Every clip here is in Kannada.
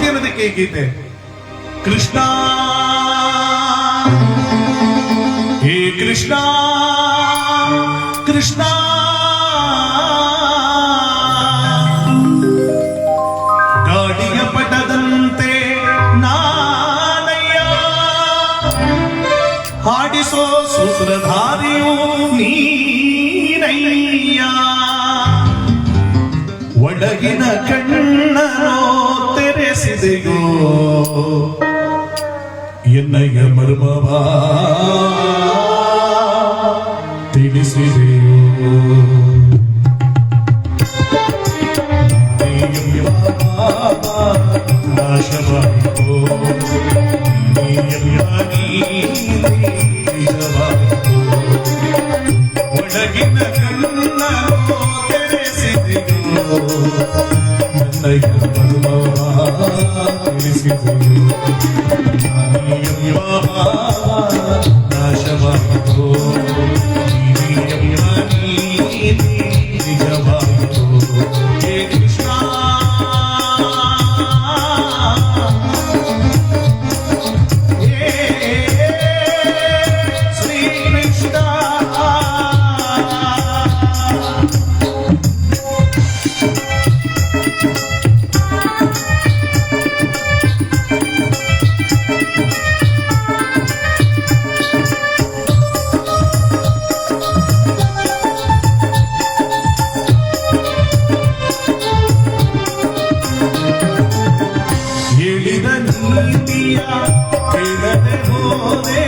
ಭಕ್ತಿ ಅನ್ನೋದಕ್ಕೆ ಈ ಗೀತೆ. ಕೃಷ್ಣ ಹೇ ಕೃಷ್ಣ ಕೃಷ್ಣ ಗಾಡಿಯ ಪಟದಂತೆ ನಾನಯ್ಯ, ಹಾಡಿಸೋ ಸೂತ್ರಧಾರಿಯು ನೀನಯ್ಯ, ಒಡಗಿನ ಕಣ್ಣನೋ ತೆರೆಸಿದೆಯೋ ಎನ್ನಯ್ಯ ಮರ್ಮವಾ ತಿಳಿಸಿದೆಯೋ. ನಾಶವಾಯಿತೋ ಒಡಗಿನ ಕಣ್ಣನೋ ತೆರೆಸಿದೆಯೋ ಎನ್ನಯ್ಯ ಮರ್ಮವಾ ತಿಳಿಸಿದೆಯೋ. ನಾಶವಾಯಿತೋ ನಿಜವಾಯಿತೋ ಹೇ ಕೃಷ್ಣ ಹೇ ಶ್ರೀ ಕೃಷ್ಣ. ಕೇಳದೆ ಹೋದೆ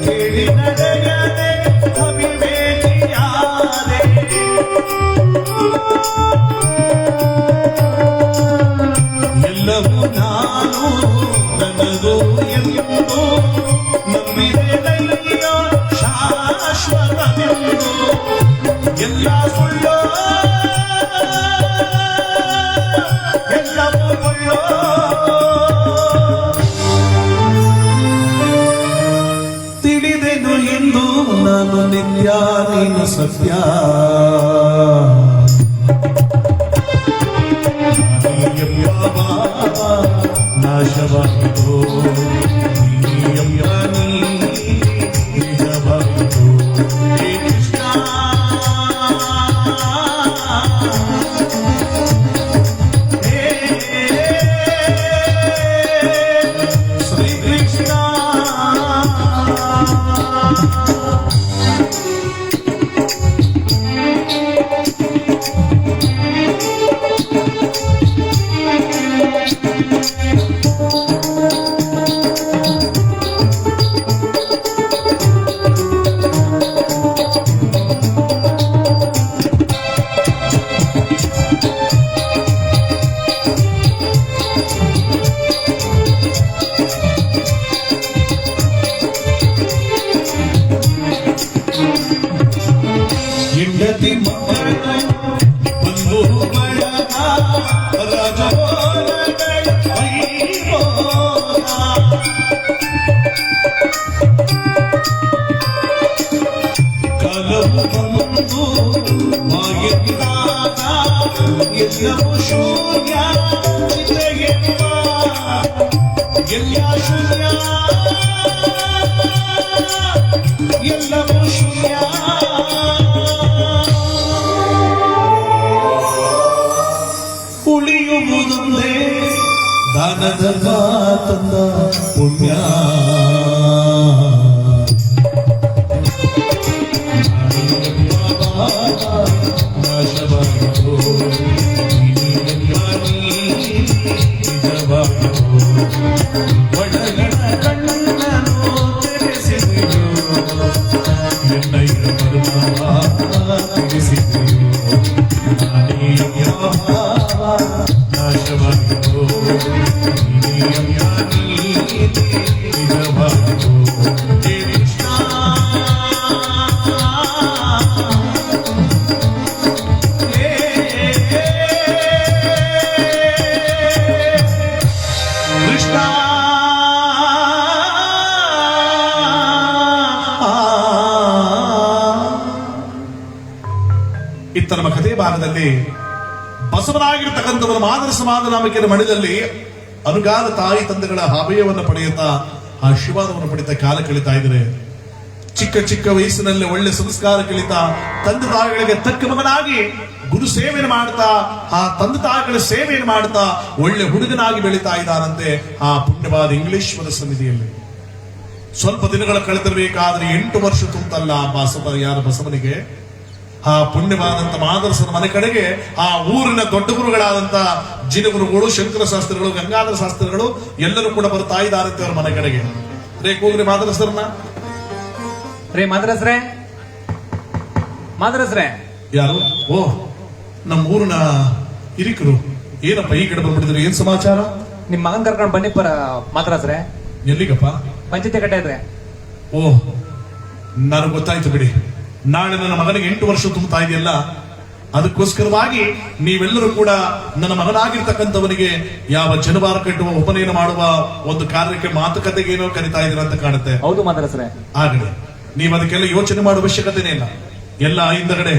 ಕೇಳಿ ನಡೆಯದೆ ಅವಿವೇಕಿಯಾದೆ, ಎಲ್ಲವೂ ನಾನು ನನಗೂ ಎಂದು ನಂಬಿದೆನಯ್ಯ ಶಾಶ್ವತವೆಂದು. ಎಲ್ಲ ಸುಳ್ಳೋ ಎಲ್ಲವೂ ಸುಳ್ಳೋ ತಿಳಿದೆನು ಎಂದು ನಾನು ನಿತ್ಯ ನೀನು ಸತ್ಯ. ನಾಶವಾಯಿತೋ ನಿಜವಾಯಿತೋ ಹೇ ಕೃಷ್ಣ ಹೇ ಶ್ರೀ ಕೃಷ್ಣ. ಹೆಂಡತಿ ಮಕ್ಕಳು ಬಂಧು ಬಳಗ ರಾಜಭೋಗಗಳ ವೈಭೋಗ, ಕಾಲವು ಬಂದು ಮಾಯದಾಗ ಎಲ್ಲವೂ ಶೂನ್ಯ ಚಿತೆಗೆಲ್ಲ ಎಲ್ಲ ಶೂನ್ಯ ಎಲ್ಲವೂ ಶೂನ್ಯ. ಉಳಿಯುವುದೊಂದೇ ದಾನದ ತಂದ ಪುಣ್ಯ, ನಾಶವಾಯಿತೋ ನಿಜವಾಯಿತೋ ಒಡಗಿನ ಕಣ್ಣನೋ ತೆರೆಸಿದೆಯೋ ಎನ್ನಯ್ಯ ಮರ್ಮವಾ ತಿಳಿಸಿದೆಯೋ. ನಾಶವಾಯಿತೋ ನಿಜವಾಯಿತೋ ಹೇ ಕೃಷ್ಣ ಹೇ ಕೃಷ್ಣ. ಇತ್ತ ನಮ್ಮ ಕಥೆ ಭಾಗದಲ್ಲಿ ಬಸವರಾಗಿರ್ತಕ್ಕಂಥವರ ಮಾದರ ಸಮಾಧಾನ ನಾಮಕರ ಮಠದಲ್ಲಿ ಅನುಗಾಲ ತಾಯಿ ತಂದೆಗಳ ಅಭಯವನ್ನು ಪಡೆಯುತ್ತಾ ಆಶೀರ್ವಾದವನ್ನು ಪಡೆಯುತ್ತಾ ಕಾಲ ಕಳೀತಾ ಇದ್ರೆ, ಚಿಕ್ಕ ಚಿಕ್ಕ ವಯಸ್ಸಿನಲ್ಲಿ ಒಳ್ಳೆ ಸಂಸ್ಕಾರ ಕಲಿತಾ ತಂದೆ ತಾಯಿಗಳಿಗೆ ತಕ್ಕ ಮಗನಾಗಿ ಗುರು ಸೇವೆಯನ್ನು ಮಾಡ್ತಾ ಆ ತಂದೆ ತಾಯಿಗಳ ಸೇವೆಯನ್ನು ಮಾಡ್ತಾ ಒಳ್ಳೆ ಹುಡುಗನಾಗಿ ಬೆಳೀತಾ ಇದ್ದಾನಂತೆ ಆ ಪುಣ್ಯವಾದ ಇಂಗ್ಲಿಶ್ವರ ಸನ್ನಿಧಿಯಲ್ಲಿ. ಸ್ವಲ್ಪ ದಿನಗಳ ಕಳೆದಿರಬೇಕಾದ್ರೆ 8 ವರ್ಷ ತುಂಬಲ್ಲ ಬಸವನಿಗೆ. ಆ ಪುಣ್ಯವಾದಂತ ಮಾದರಸನ ಮನೆ ಕಡೆಗೆ ಆ ಊರಿನ ದೊಡ್ಡ ಗುರುಗಳಾದಂತ ಜಿನಗುರುಗಳು, ಶಂಕರ ಶಾಸ್ತ್ರಿಗಳು, ಗಂಗಾಧರ ಶಾಸ್ತ್ರಿಗಳು ಎಲ್ಲರೂ ಕೂಡ ಬರ್ತಾ ಇದ್ದಾರಂತೆ ಅವ್ರ ಮನೆ ಕಡೆಗೆ. ಹೋಗ್ರಿ ಮಾದರಸರನ್ನ. ಮಾದರಸ್ರೆ ಯಾರು? ಓ, ನಮ್ಮ ಊರಿನ ಹಿರಿಕರು. ಏನಪ್ಪ ಈ ಕಡೆ ಬಂದ್ಬಿಟ್ಟಿದ್ರು, ಏನ್ ಸಮಾಚಾರ? ನಿಮ್ ಮಗನ್ ಕರ್ಕೊಂಡು ಬನ್ನಿ ಮಾದರಸ್ರೆ. ಎಲ್ಲಿಗಪ್ಪ? ಪಂಚಾಯತಿ ಕಟ್ಟೆ ಇದ್ರೆ. ಓ, ನನಗೆ ಗೊತ್ತಾಯ್ತು ಬಿಡಿ. ನಾಳೆ ನನ್ನ ಮಗನಿಗೆ 8 ವರ್ಷ ತುಂಬುತ್ತಾ ಇದೆಯಲ್ಲ, ಅದಕ್ಕೋಸ್ಕರವಾಗಿ ನೀವೆಲ್ಲರೂ ಕೂಡ ನನ್ನ ಮಗನಾಗಿರ್ತಕ್ಕಂಥವನಿಗೆ ಯಾವ ಜನವಾರ ಕಟ್ಟುವ ಉಪನಯನ ಮಾಡುವ ಒಂದು ಕಾರ್ಯಕ್ಕೆ ಮಾತುಕತೆಗೆ ಏನೋ ಕರಿತಾ ಇದ್ದೀರ ಅಂತ ಕಾಣುತ್ತೆ. ಹೌದು ಮಾದರಸ್ರೆ. ಆಗಲಿ, ನೀವು ಅದಕ್ಕೆಲ್ಲ ಯೋಚನೆ ಮಾಡುವ ಅವಶ್ಯಕತೆನೇ ಇಲ್ಲ. ಎಲ್ಲ ಹಿಂದಗಡೆ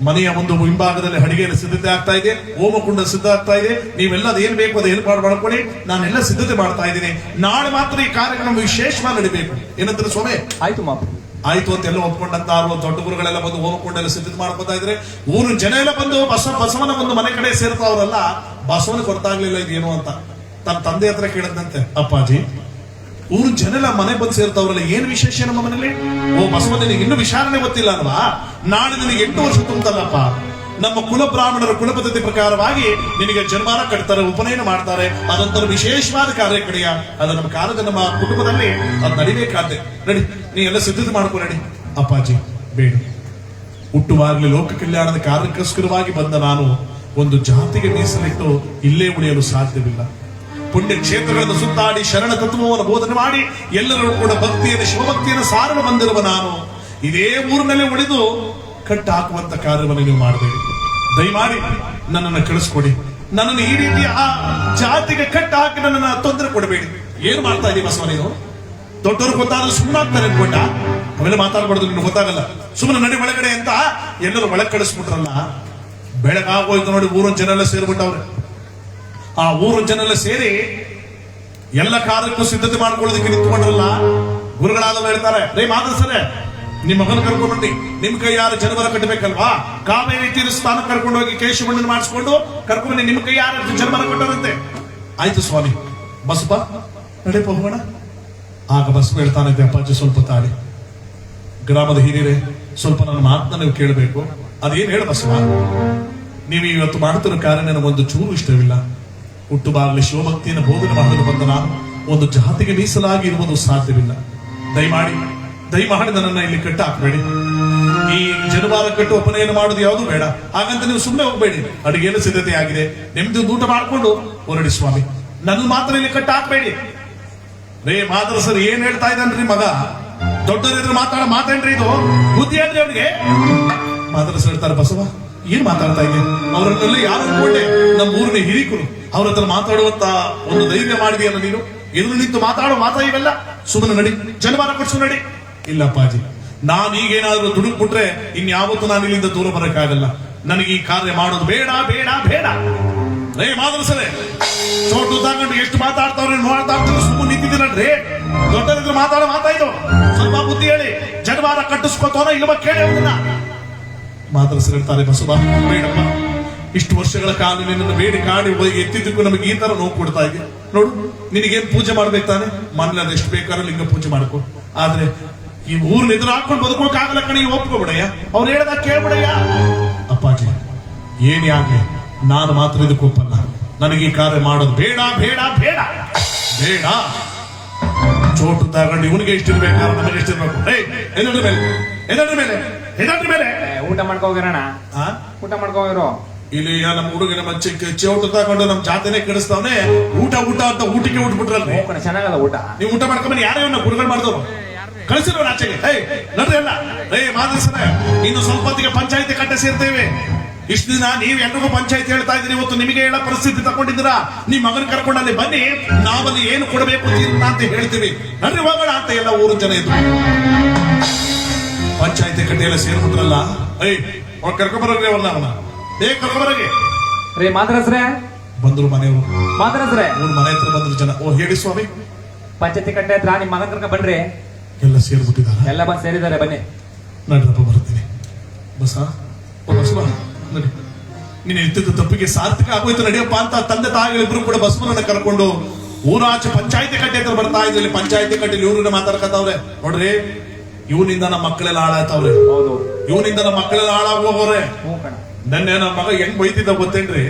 ಮನೆಯ ಒಂದು ಹಿಂಭಾಗದಲ್ಲಿ ಅಡಿಗೆಯಲ್ಲಿ ಸಿದ್ಧತೆ ಆಗ್ತಾ ಇದೆ, ಹೋಮಕುಂಡ ಸಿದ್ಧ ಆಗ್ತಾ ಇದೆ. ನೀವೆಲ್ಲ ಅದೇನ್ ಬೇಕು ಅದು ಏರ್ಪಾಡು ಮಾಡ್ಕೊಳ್ಳಿ, ನಾನೆಲ್ಲ ಸಿದ್ಧತೆ ಮಾಡ್ತಾ ಇದ್ದೀನಿ. ನಾಳೆ ಮಾತ್ರ ಈ ಕಾರ್ಯಕ್ರಮ ವಿಶೇಷವಾಗಿ ನಡಿಬೇಕು. ಏನಂತಾರೆ ಸ್ವಾಮಿ? ಆಯ್ತು ಮಾಪ. ಆಯ್ತು ಅಂತ ಎಲ್ಲ ಒಪ್ಕೊಂಡಂತ ದೊಡ್ಡ ಗುರುಗಳೆಲ್ಲ ಬಂದು ಹೋಮಕುಂಡೆಲ್ಲ ಸಿದ್ಧತೆ ಮಾಡ್ಕೊತಾ ಇದ್ರೆ, ಊರು ಜನ ಎಲ್ಲ ಬಂದು ಬಸವನ ಒಂದು ಮನೆ ಕಡೆ ಸೇರ್ತಾವ್ರಲ್ಲ, ಬಸವನ ಗೊತ್ತಾಗ್ಲಿಲ್ಲ ಇದೇನು ಅಂತ ತನ್ನ ತಂದೆ ಹತ್ರ ಕೇಳದಂತೆ. ಅಪ್ಪಾಜಿ, ಊರು ಜನ ಎಲ್ಲ ಮನೆ ಬಂದು ಸೇರ್ತಾವ್ರಲ್ಲ, ಏನ್ ವಿಶೇಷ ನಮ್ಮ ಮನೇಲಿ? ಓ ಬಸವ, ನಿನಗೆ ಇನ್ನೂ ವಿಚಾರಣೆ ಗೊತ್ತಿಲ್ಲ ಅಲ್ವಾ? ನಾಳೆ ನಿನಗೆ 8 ವರ್ಷ ತುಂಬತಲ್ಲಪ್ಪ. ನಮ್ಮ ಕುಲ ಬ್ರಾಹ್ಮಣರ ಕುಲ ಪದ್ಧತಿ ಪ್ರಕಾರವಾಗಿ ನಿನಗೆ ಜನ್ಮಾನ ಕಟ್ತಾರೆ, ಉಪನಯನ ಮಾಡ್ತಾರೆ. ಅದೊಂಥರ ವಿಶೇಷವಾದ ಕಾರ್ಯ ಕಡೆಯ. ಅದು ನಮ್ಮ ಕಾಲದ ನಮ್ಮ ಕುಟುಂಬದಲ್ಲಿ ಅದು ನಡಿಬೇಕಾದ್ರೆ ನಡಿ, ನೀ ಎಲ್ಲ ಸಿದ್ಧತೆ ಮಾಡ್ಕೊ ನಡಿ. ಅಪ್ಪಾಜಿ ಬೇಡ, ಹುಟ್ಟುವಾಗಲೇ ಲೋಕ ಕಲ್ಯಾಣದ ಕಾರ್ಯಕ್ಕೋಸ್ಕರವಾಗಿ ಬಂದ ನಾನು ಒಂದು ಜಾತಿಗೆ ಮೀಸಲಿಟ್ಟು ಇಲ್ಲೇ ಉಳಿಯಲು ಸಾಧ್ಯವಿಲ್ಲ. ಪುಣ್ಯ ಕ್ಷೇತ್ರಗಳನ್ನು ಸುತ್ತಾಡಿ ಶರಣ ತತ್ವವನ್ನು ಬೋಧನೆ ಮಾಡಿ ಎಲ್ಲರೂ ಕೂಡ ಭಕ್ತಿಯನ್ನು, ಶಿವಭಕ್ತಿಯನ್ನು ಸಾರಲು ಬಂದಿರುವ ನಾನು ಇದೇ ಊರಿನಲ್ಲಿ ಉಳಿದು ಕಟ್ಟ ಹಾಕುವಂತ ಕಾರ್ಯವನ್ನು ನೀವು ಮಾಡಬೇಡಿ. ದಯಮಾಡಿ ನನ್ನನ್ನು ಕಳಿಸ್ಕೊಡಿ. ನನ್ನನ್ನು ಈ ರೀತಿಯ ಆ ಜಾತಿಗೆ ಕಟ್ಟ ಹಾಕಿ ನನ್ನನ್ನು ತೊಂದರೆ ಕೊಡಬೇಡಿ. ಏನ್ ಮಾಡ್ತಾ ಇದೀವಿ ಬಸವ ನೀನು? ದೊಡ್ಡವರು ಗೊತ್ತಾದ್ರೆ ಸುಮ್ಮನಾಗ್ತಾರೆ ಅನ್ಕೊಂಡ? ಅವೆಲ್ಲ ಮಾತಾಡ್ಬಾರ್ದು, ನಿನ್ಗೆ ಗೊತ್ತಾಗಲ್ಲ. ಸುಮ್ಮನೆ ನಡಿ ಒಳಗಡೆ ಅಂತ ಎಲ್ಲರೂ ಒಳಗೆ ಕಳಿಸ್ಬಿಟ್ರಲ್ಲ. ಬೆಳಗಾಗೋಯ್ತು ನೋಡಿ, ಊರಿನ ಜನ ಎಲ್ಲ ಸೇರ್ಬಿಟ್ಟವ್ರೆ. ಆ ಊರಿನ ಜನ ಎಲ್ಲ ಸೇರಿ ಎಲ್ಲ ಕಾರ್ಯಕ್ಕೂ ಸಿದ್ಧತೆ ಮಾಡ್ಕೊಳ್ಳೋದಕ್ಕೆ ನಿಂತ್ಕೊಂಡ್ರಲ್ಲ. ಗುರುಗಳಾದವ್ರು ಹೇಳ್ತಾರೆ, ರೇ ಮಾದರಸರೇ, ನಿಮ್ಮ ಮಗನ ಕರ್ಕೊಂಡ್ಬಂದು ನಿಮ್ ಕೈ ಯಾರು ಜನವರ ಕಟ್ಟಬೇಕಲ್ವಾ? ಕಾವೇರಿ ತೀರ್ಥಸ್ಥಾನ ಕರ್ಕೊಂಡು ಹೋಗಿ ಕೇಶಮಂಡನ ಮಾಡಿಸ್ಕೊಂಡು ಕರ್ಕೊಂಡ್ಬನ್ನಿ, ನಿಮ್ ಕೈ ಯಾರು ಜನವರ ಕಟ್ಟೋರಂತೆ. ಆಯ್ತು ಸ್ವಾಮಿ, ಬಸಪ್ಪ ನಡೀಪ ಹೋಗೋಣ. ಆಗ ಬಸವ ಹೇಳ್ತಾನಂತೆ, ಅಪ್ಪಾಜಿ ಸ್ವಲ್ಪ ತಾಳಿ, ಗ್ರಾಮದ ಹಿರಿಯರೇ, ಸ್ವಲ್ಪ ನನ್ನ ಮಾತನ್ನ ನೀವು ಕೇಳಬೇಕು. ಅದೇನ್ ಹೇಳ ಬಸವ? ನೀವು ಇವತ್ತು ಮಾಡ್ತಿರೋ ಕಾರ್ಯ ನನಗೊಂದು ಚೂರು ಇಷ್ಟವಿಲ್ಲ. ಹುಟ್ಟುಬಾಗಲೇ ಶಿವಭಕ್ತಿಯನ್ನು ಬೋಧನೆ ಮಾಡಲು ಬಂದ ನಾನು ಒಂದು ಜಾತಿಗೆ ಮೀಸಲಾಗಿ ಇರುವುದು ಸಾಧ್ಯವಿಲ್ಲ. ದಯಮಾಡಿ ನನ್ನನ್ನು ಇಲ್ಲಿ ಕಟ್ಟ ಹಾಕಬೇಡಿ. ಈ ಜನವಾರ ಕಟ್ಟು ಉಪನಯನ ಮಾಡೋದು ಯಾವುದು ಬೇಡ. ಹಾಗಂತ ನೀವು ಸುಮ್ಮನೆ ಹೋಗ್ಬೇಡಿ. ಅಡುಗೆಲ್ಲ ಸಿದ್ಧತೆ ಆಗಿದೆ, ನಿಮ್ದು ಊಟ ಮಾಡ್ಕೊಂಡು ಹೊರಡಿ ಸ್ವಾಮಿ. ನನ್ನ ಮಾತ್ರ ಇಲ್ಲಿ ಕಟ್ಟ ಹಾಕಬೇಡಿ. ರೇ ಮಾದರಸರ್ ಏನ್ ಹೇಳ್ತಾ ಇದ್ದಾನ್ರಿ ಮಗ? ದೊಡ್ಡವರಿದ್ರೆ ಮಾತೇನ್ರಿ ಇದು? ಬುದ್ಧಿ ಹೇಳ್ರಿ ಅವ್ರಿಗೆ. ಮಾದರಸರ್ ಹೇಳ್ತಾರೆ, ಬಸವ ಏನ್ ಮಾತಾಡ್ತಾ ಇದೆ? ಅವರನ್ನೆಲ್ಲ ಯಾರು ಅನ್ಕೊಂಡೆ? ನಮ್ಮ ಊರಿನ ಹಿರಿಕರು, ಅವ್ರ ಹತ್ರ ಮಾತಾಡುವಂತ ಒಂದು ಧೈರ್ಯ ಮಾಡಿದೆಯಲ್ಲ ನೀನು. ಎದುರು ನಿಂತು ಮಾತಾಡೋ ಮಾತಾ ಇವೆಲ್ಲ? ಸುಮ್ಮನೆ ನಡಿ, ಜನವಾರ ಕೊಡ್ಸು ನಡಿ. ಇಲ್ಲ ಅಪ್ಪಾಜಿ, ನಾನು ಈಗೇನಾದ್ರೂ ದುಡುಕ್ಬಿಟ್ರೆ ಇನ್ಯಾವತ್ತೂ ನಾನು ಇಲ್ಲಿಂದ ದೂರ ಬರಕ್ಕಾಗಲ್ಲ. ನನಗೆ ಈ ಕಾರ್ಯ ಮಾಡೋದು ಬೇಡ ಬೇಡ ಬೇಡ. ರೇ ಮಾದರಸರೇ, ಚೋಟು ತಗೊಂಡು ಎಷ್ಟು ಮಾತಾಡ್ತಾವ್ರೆ ನೋಡ್ತಾ ಸುಮ್ಮನೆ ನಿಂತಿದ್ದೀನಲ್ರಿ. ದೊಡ್ಡರಿದ್ರು ಮಾತಾಡೋ ಸ್ವಲ್ಪ ಬುದ್ಧಿ ಹೇಳಿ. ಜನವಾರ ಕಟ್ಟಿಸ್ಕೊತೋನ ಇಲ್ವ ಕೇಳಿ ಅವ್ರನ್ನ. ಮಾದರಸರು ಹೇಳ್ತಾರೆ, ಬಸವ ಬೇಡಪ್ಪ, ಇಷ್ಟು ವರ್ಷಗಳ ಕಾಲ ನಿನ್ನನ್ನು ಬೇಡಿ ಕಾಡಿ ಎತ್ತಿದ್ದಕ್ಕೂ ನಮಗೆ ಈ ತರ ನೋವು ಕೊಡ್ತಾ ಇದೆ. ನೋಡು, ನಿನಗೇನ್ ಪೂಜೆ ಮಾಡ್ಬೇಕು ತಾನೆ? ಮನೇಲಿ ಅದೆಷ್ಟು ಬೇಕಾದ್ರೂ ಲಿಂಗ ಪೂಜೆ ಮಾಡ್ಕೊ. ಆದ್ರೆ ಈ ಊರ್ನ ಎದುರು ಹಾಕೊಂಡು ಬದುಕೋಕಾಗಲ್ಲ ಕಣಿ, ಒಪ್ಕೊಬಿಡಯ್ಯ. ಅವ್ರು ಹೇಳ್ದಾಗ ಕೇಳ್ಬಿಡಯ್ಯ. ಅಪ್ಪಾಜಿ ಏನೇ ಆಗ್ಲಿ, ನಾನು ಮಾತ್ರ ಇದಕ್ಕೆ ಒಪ್ಪಲ್ಲ. ನನಗೆ ಈ ಕಾರ್ಯ ಮಾಡೋದು ಬೇಡ ಬೇಡ ಬೇಡ ಬೇಡ. ಚೋಟು ತಗೊಂಡು ಇವನಿಗೆ ಎಷ್ಟಿರ್ಬೇಕಾದ್ರೆ ನಮಗೆ ಎಷ್ಟಿರ್ಬೇಕು? ಎದರ ಮೇಲೆ ಊಟ ಮಾಡ್ಕೋಗಿರೋಣ. ಊಟ ಮಾಡ್ಕೋಗಿರೋ ಇಲ್ಲಿ ನಮ್ಮ ಹುಡುಗ ನಮ್ಮ ಚೋಟು ತಗೊಂಡು ನಮ್ ಜಾತಿನೇ ಕೆಡಿಸ್ತಾವನೆ. ಊಟ ಅಂತ ಊಟಕ್ಕೆ ಉಟ್ಬಿಟ್ರಲ್ರಿ. ಚೆನ್ನಾಗಲ್ಲ ಊಟ. ನೀವು ಊಟ ಮಾಡ್ಕೊಂಬನಿ. ಯಾರೇ ಗುರುಗಳು ಮಾಡ್ದವ್ರು ಕಳಿಸಿರೋ ಆಚೆಗೆ. ನಡ್ರಿ ಎಲ್ಲ. ಮಾದರಸರೇ, ಇನ್ನು ಸ್ವಲ್ಪ ಹೊತ್ತಿಗೆ ಪಂಚಾಯತಿ ಕಟ್ಟೆ ಸೇರ್ತೇವೆ. ಇಷ್ಟು ದಿನ ನೀವು ಎಲ್ರಿಗೂ ಪಂಚಾಯತಿ ಹೇಳ್ತಾ ಇದ್ರಿ, ಇವತ್ತು ನಿಮಗೆ ಹೇಳೋ ಪರಿಸ್ಥಿತಿ ತಗೊಂಡಿದ್ದೀರಾ. ನಿಮ್ ಮಗನ ಕರ್ಕೊಂಡು ಅಲ್ಲಿ ಬನ್ನಿ, ನಾವಲ್ಲಿ ಏನು ಕೊಡಬೇಕು ಅಂತ ಹೇಳ್ತೀವಿ. ನಡ್ರಿ ಹೋಗೋಣ ಅಂತ ಎಲ್ಲ ಊರು ಜನ ಇದ್ರು. ಪಂಚಾಯತಿ ಕಟ್ಟೆ ಎಲ್ಲ ಸೇರ್ಬಿಟ್ರಲ್ಲ. ಕರ್ಕೊಂಬರೋಗ್ರಿ ಅವ್ರನ್ನ, ಅವನ ಕರ್ಕೊಂಬರೋಗಿ. ರೇ ಮಾದರಸ್ರೆ, ಬಂದ್ರು ಮನೆಯವರು, ಮಾತಾಡ್ಸ್ರೆ ಊರ್ ಮನೆ ಹತ್ರ ಬಂದ್ರು ಜನ. ಓ ಹೇಳಿ ಸ್ವಾಮಿ. ಪಂಚಾಯತಿ ಕಟ್ಟೆ ಹತ್ರ ನಿಮ್ ಮಗನ್ ಕರ್ಕೊಂಡ್ ಬನ್ರಿ. ಎಲ್ಲ ಸೇರ್ಬಿಟ್ಟಿದ್ದಾರೆ. ಎಲ್ಲ ಬಂದ್ ಸೇರಿದ್ದಾರೆ, ಬನ್ನಿ. ನಡ್ರಪ್ಪ ಬರ್ತೀನಿ. ಬಸ ಬಸವ ನಡಿ, ನೀನು ಇದ್ದಿದ್ದ ತಪ್ಪಿಗೆ ಸಾರ್ಥಕ ಆಗೋಯ್ತು ನಡಿಯಪ್ಪ ಅಂತ ತಂದೆ ತಾಯಿಗಳಿಬ್ರು ಕೂಡ ಬಸವನನ್ನ ಕರ್ಕೊಂಡು ಊರಾಚೆ ಪಂಚಾಯತಿ ಕಟ್ಟೆ ಹತ್ರ ಬರ್ತಾ ಇದ್ರಲ್ಲಿ. ಪಂಚಾಯತಿ ಕಟ್ಟೆಲಿ ಇವ್ರನ್ನ ಮಾತಾಡ್ಕತ್ತವ್ರೆ. ನೋಡ್ರಿ, ಇವನಿಂದ ನಮ್ಮ ಮಕ್ಕಳೆಲ್ಲ ಹಾಳಾಯ್ತವ್ರೆ, ಹೌದು, ಇವನಿಂದ ನಮ್ಮ ಮಕ್ಕಳೆಲ್ಲ ಹಾಳಾಗೋಗೋರೆ. ಹ್ಞೂ ಕಣ. ನೆನ್ನೆ ನಮ್ಮ ಮಗ ಹೆಂಗ್ ಬೈತಿದ್ದ ಗೊತ್ತೇನ್ರಿ?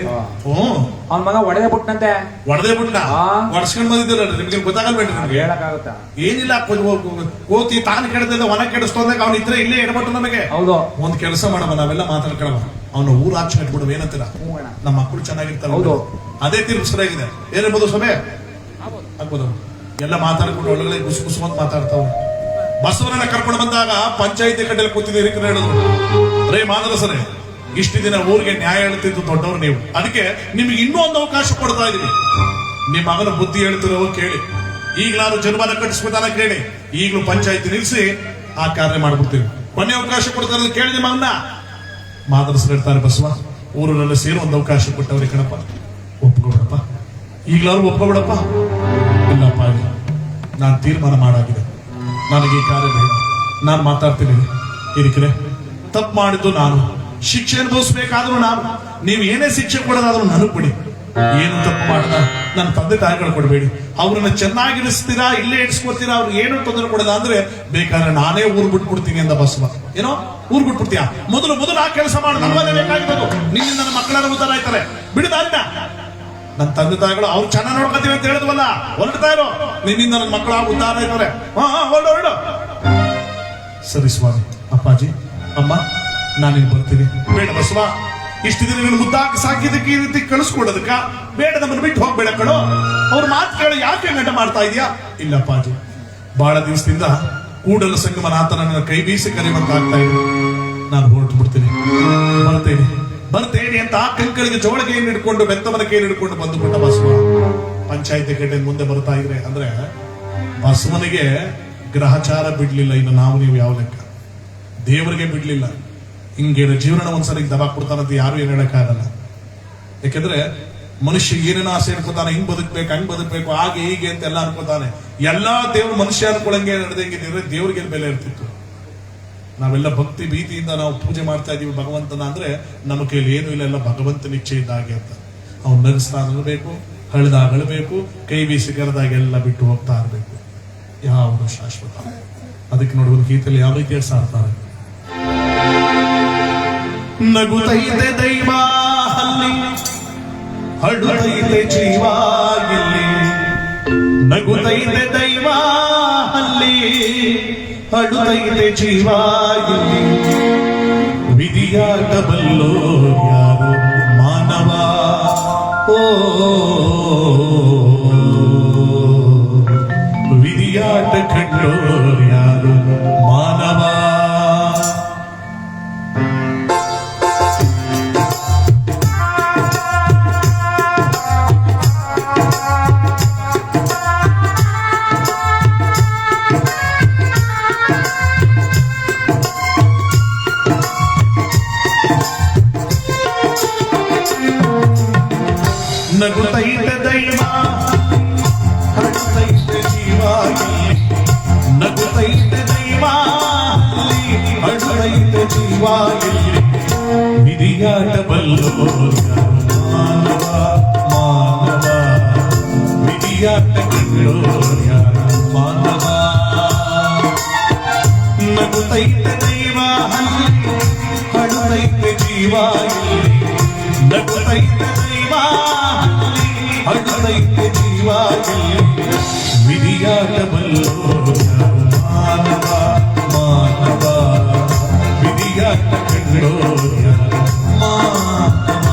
ಅವ್ನ ಮಗ ಒಡೆದೇ ಬಿಟ್ನಂತೆ. ಒಡದೇ ಬಿಟ್ಟ ಹಾ. ಒಡ್ಸ್ಕೊಂಡ್ ಬಂದಿದ್ದೀರಲ್ರಿ, ನಿಮ್ಗೆ ಗೊತ್ತಾಗಲ್ಬೇಡ್ರಿ ನಿಮ್ಗೆ? ಹೇಳಕ್ಕಾಗುತ್ತಾ? ಏನಿಲ್ಲ, ಕೋತಿ ತಾನು ಕೆಡದ ಒನ ಕೆಡಿಸ್ತೋದಾಗ ಅವ್ನ ಇದ್ರೆ ಇಲ್ಲೇ ಎಡಬಟ್ಟು ನಮಗೆ. ಹೌದು, ಒಂದ್ ಕೆಲಸ ಮಾಡವ, ನಾವೆಲ್ಲ ಮಾತಾಡ್ಕೊಳವ, ಅವನ ಊರ್ ಆಚೆ ಕಟ್ಬಿಡುವ. ಏನಂತೀರ? ಹ್ಞೂ ಅಣ್ಣ. ನಮ್ಮ ಮಕ್ಕಳು ಚೆನ್ನಾಗಿರ್ತಾರೆ. ಹೌದು. ಅದೇ ತೀರ್ಪು ಸರಿಯಾಗಿದೆ. ಏನಿರ್ಬೋದು ಸಭೆ ಆಗ್ಬೋದು. ಎಲ್ಲ ಮಾತಾಡ್ಕೊಂಡು ಒಳಗಡೆ ಗುಸು ಗುಸು ಅಂತ ಮಾತಾಡ್ತಾವ. ಬಸವನನ್ನ ಕರ್ಕೊಂಡು ಬಂದಾಗ ಪಂಚಾಯತಿ ಕಟ್ಟೆಯಲ್ಲಿ ಕೂತಿದ್ದ ಹಿರಿಕರು ಹೇಳಿದ್ರು, ರೇ ಮಾದರಸರೇ, ಇಷ್ಟು ದಿನ ಊರಿಗೆ ನ್ಯಾಯ ಹೇಳ್ತಿದ್ದು ದೊಡ್ಡವ್ರು ನೀವು, ಅದಕ್ಕೆ ನಿಮಗೆ ಇನ್ನೂ ಒಂದು ಅವಕಾಶ ಕೊಡ್ತಾ ಇದೀವಿ. ನಿಮ್ಮ ಮಗನ ಬುದ್ಧಿ ಹೇಳ್ತಿರೋ ಕೇಳಿ, ಈಗಲಾರು ಜನ್ಮನ ಕಟ್ಟಿಸ್ಬಿಟ್ಟಾನ ಕೇಳಿ, ಈಗಲೂ ಪಂಚಾಯತಿ ನಿಲ್ಲಿಸಿ ಆ ಕಾರ್ಯ ಮಾಡ್ಬಿಡ್ತೀವಿ. ಕೊನೆ ಅವಕಾಶ ಕೊಡ್ತಾರೆ ಕೇಳಿ ನಿಮ್ಮ ಮಗನ. ಮಾದರಸರು ಹೇಳ್ತಾರೆ, ಬಸವ ಊರಲ್ಲೆಲ್ಲ ಸೇರಿ ಒಂದು ಅವಕಾಶ ಕೊಟ್ಟವ್ರಿ ಕಣಪ್ಪ, ಒಪ್ಕೊಬಿಡಪ್ಪ, ಈಗಲಾರು ಒಪ್ಕೊಬಿಡಪ್ಪ. ಇಲ್ಲಪ್ಪ, ನಾನು ತೀರ್ಮಾನ ಮಾಡಾಗಿದೆ, ನನಗೆ ಈ ಕಾರ್ಯ ಬೇಡ, ನಾನು ಮಾತಾಡ್ತೀನಿ. ಹಿರಿಕರೆ, ತಪ್ಪು ಮಾಡಿದ್ದು ನಾನು, ಶಿಕ್ಷೆ ಅನುಭವಿಸ್ಬೇಕಾದ್ರೂ ನಾನು, ನೀವು ಏನೇ ಶಿಕ್ಷೆ ಕೊಡೋದಾದ್ರೂ ನನಗೆ ಕೊಡಿ. ಏನು ತಪ್ಪು ಮಾಡ್ದ ನನ್ನ ತಂದೆ ತಾಯಿಗಳು ಕೊಡಬೇಡಿ. ಅವ್ರನ್ನ ಚೆನ್ನಾಗಿರಿಸ್ತೀರಾ, ಇಲ್ಲೇ ಇಡಿಸ್ಕೊಡ್ತೀರಾ, ಅವ್ರಿಗೆ ಏನು ತೊಂದರೆ ಕೊಡೋದ ಅಂದ್ರೆ ಬೇಕಾದ್ರೆ ನಾನೇ ಊರ್ ಬಿಟ್ಬಿಡ್ತೀನಿ ಅಂದ ಬಸವ. ಏನೋ ಊರ್ ಬಿಟ್ಬಿಡ್ತೀಯಾ? ಮೊದಲು ಆ ಕೆಲಸ ಮಾಡಿ, ನಮ್ಮನ್ನೇ ಬೇಕಾಗಿರೋದು. ನಿನ್ನಿಂದ ನನ್ನ ಮಕ್ಕಳನ್ನ ಉದ್ದಾರ ಆಯ್ತಾರೆ, ಬಿಡುದಾರಿನ. ನನ್ನ ತಂದೆ ತಾಯಿಗಳು ಅವ್ರು ಚೆನ್ನಾಗಿ ನೋಡ್ಕೊತೀವಿ ಅಂತ ಹೇಳಿದ್ವಲ್ಲ, ಹೊರಡ್ತಾ ಇರೋ, ನಿನ್ನಿಂದ ನನ್ನ ಮಕ್ಕಳ ಉದ್ದಾರ ಆಯ್ತಾರೆ. ಹೊರಡು. ಸರಿ ಸ್ವಾಮಿ, ಅಪ್ಪಾಜಿ, ಅಮ್ಮ, ನಾನಿಲ್ಲಿ ಬರ್ತೀನಿ. ಬೇಡ ಬಸವ, ಇಷ್ಟು ದಿನ ನೀನು ಮುದ್ದಾಗಿ ಸಾಕಿದಕ್ಕೆ ಈ ರೀತಿ ಕಳಿಸ್ಕೊಡೋದಕ್ಕ ಬೇಡ, ನಮ್ಮನ್ನು ಬಿಟ್ಟು ಹೋಗ್ಬೇಡ ಕಣೋ. ಅವ್ರ ಮಾತು ಕೇಳಿ ಯಾಕೆ ಗಂಟ ಮಾಡ್ತಾ ಇದೀಯಾ? ಇಲ್ಲ ಅಪ್ಪಾಜಿ, ಬಹಳ ದಿವಸದಿಂದ ಕೂಡಲ ಸಂಗಮನಾಥ ನನ್ನ ಕೈ ಬೀಸಿ ಕರೆಯುವಂತ ಆಗ್ತಾ ಇದೆ. ನಾನು ಹೊರಟು ಬಿಡ್ತೀನಿ, ಬರ್ತೇನೆ ಅಂತ ಕಂಕಳಿಗೆ ಜೋಳಿಗೆಯನ್ನು ಹಿಡ್ಕೊಂಡು ಬೆತ್ತವನ ಕೈಯಲ್ಲಿ ಹಿಡ್ಕೊಂಡು ಬಂದುಬಿಟ್ಟ ಬಸವ. ಪಂಚಾಯತಿ ಕಟ್ಟೆ ಮುಂದೆ ಬರ್ತಾ ಇದ್ರೆ ಅಂದ್ರೆ ಬಸವನಿಗೆ ಗ್ರಹಚಾರ ಬಿಡ್ಲಿಲ್ಲ. ಇನ್ನು ನಾವು ನೀವು ಯಾವ ಲೆಕ್ಕ? ದೇವರಿಗೆ ಬಿಡ್ಲಿಲ್ಲ. ಹಿಂಗೆ ಜೀವನ ಒಂದ್ಸರಿ ದಬಾ ಕೊಡ್ತಾನಂತ ಯಾರು ಏನ್ ಹೇಳಕ್ಕಾಗಲ್ಲ. ಯಾಕೆಂದ್ರೆ ಮನುಷ್ಯ ಏನೇನೋ ಆಸೆ ಅನ್ಕೋತಾನೆ, ಹಿಂಗ್ ಬದುಕ್ಬೇಕು, ಹಂಗ್ ಬದುಕ್ಬೇಕು, ಹಾಗೆ ಹೀಗೆ ಅಂತ ಎಲ್ಲ ಅನ್ಕೋತಾನೆ. ಎಲ್ಲಾ ದೇವ್ರು ಮನುಷ್ಯ ಅನ್ಕೊಳಂಗೆ ನಡೆದಂಗಿದ್ರೆ ದೇವ್ರಿಗೆ ಬೆಲೆ ಇರ್ತಿತ್ತು. ನಾವೆಲ್ಲ ಭಕ್ತಿ ಭೀತಿಯಿಂದ ನಾವು ಪೂಜೆ ಮಾಡ್ತಾ ಇದೀವಿ ಭಗವಂತನ ಅಂದ್ರೆ ನಮ್ಮ ಕೈಯಲ್ಲಿ ಏನು ಇಲ್ಲ, ಎಲ್ಲ ಭಗವಂತನ ಇಚ್ಛೆ ಇದ್ದಾಗೆ ಅಂತ. ಅವ್ನು ನಗಿಸ್ತಾ ಇರಬೇಕು, ಹಳ್ದಾಗ ಅಳಬೇಕು, ಕೈ ಬೀಸಿ ಕರೆದಾಗ ಎಲ್ಲ ಬಿಟ್ಟು ಹೋಗ್ತಾ ಇರ್ಬೇಕು. ಯಾವುದು ಶಾಶ್ವತ? ಅದಕ್ಕೆ ನೋಡಿ ಒಂದು ಗೀತೆಯಲ್ಲಿ ಯಾವ ರೀತಿ ಸಾರ್ತಾರೆ. ನಗುತ್ತೈತೆ ದೈವ ಅಲ್ಲಿ, ಹಡುತ್ತೈತೆ ಜೀವ ಇಲ್ಲಿ. ನಗುತ್ತೈತೆ ದೈವ ಅಲ್ಲಿ, ಹಡುತ್ತೈತೆ ಜೀವ ಇಲ್ಲಿ. ವಿಧಿಯಾಟ ಬಲ್ಲೋ ಯಾರು ಮಾನವ, ಓ ವಿಧಿಯಾಟ ಕಂಡೋ ಯಾರು ಮಾನವ. ನಗುತ್ತೈತೆ ದೈವ, ಹಡುತ್ತೈತೆ ಜೀವ ಇಲ್ಲಿ. ನಗುತ್ತೈತೆ ದೈವ ಅಲ್ಲಿ, ಹಡುತ್ತೈತೆ ಜೀವ ಇಲ್ಲಿ. ವಿಧಿಯಾಟ ಬಲ್ಲೋ ಮಾನವ, ಮಾನವ. ವಿಧಿಯಾಟ ಕಂಡೋ ಮಾನವ. ನಗುತ್ತೈತೆ ದೈವ ಅಲ್ಲಿ, ಹಡುತ್ತೈತೆ ಜೀವ ಇಲ್ಲಿ. ನಗುತ್ತೈತೆ ದೈವ ಅಲ್ಲಿ, ಹಡುತ್ತೈತೆ ಜೀವ ಇಲ್ಲಿ. ವಿಧಿಯಾಟ ಬಲ್ಲೋ ಮಾನವ, ಮಾನವ. ವಿಧಿಯಾಟ ಕಂಡೋ ಮಾನವ.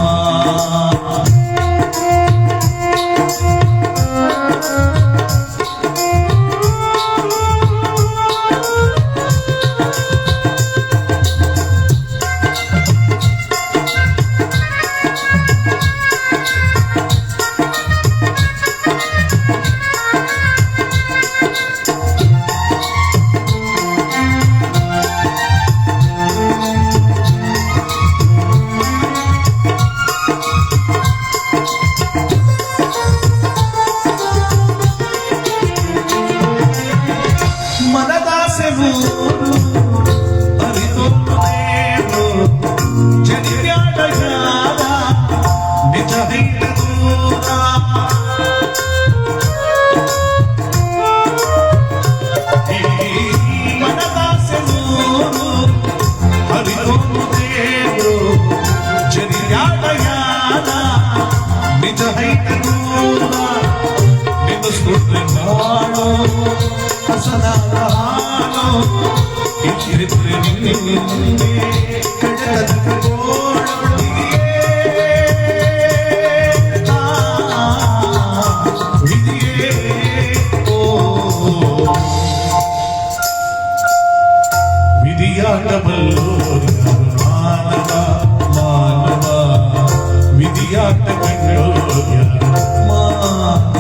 ಹಾಲು ಹೊಸದಾದ ಹಾಲು ಕಿರಿಪುರಿ ನಿನ್ನೆ ಕಡಲದ ಗೋಳೊಂದಿಗೆ ವಿಧಿಯೇ ಓ ವಿಧಿಯಾಟಬಲ್ಲೋ ಮಾನವ ಮಾನವ ವಿಧಿಯಾಟ ಕಂಡೋ ಮಾನವ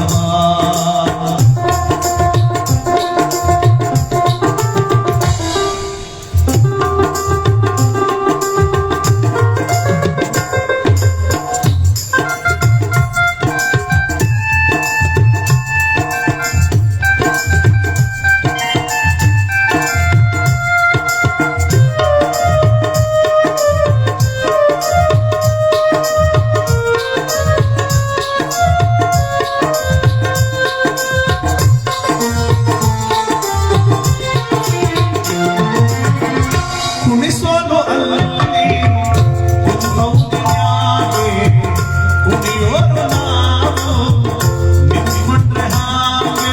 ಕುಣಿಸೋದು ಅಲ್ಲಿ ಕುಂತೌದ್ಯಾಗೆ ಕುಣಿಯೋರು ನಾವು ನಿಂತ್ಕೊಂಡ್ರೆ ಹಾಗೆ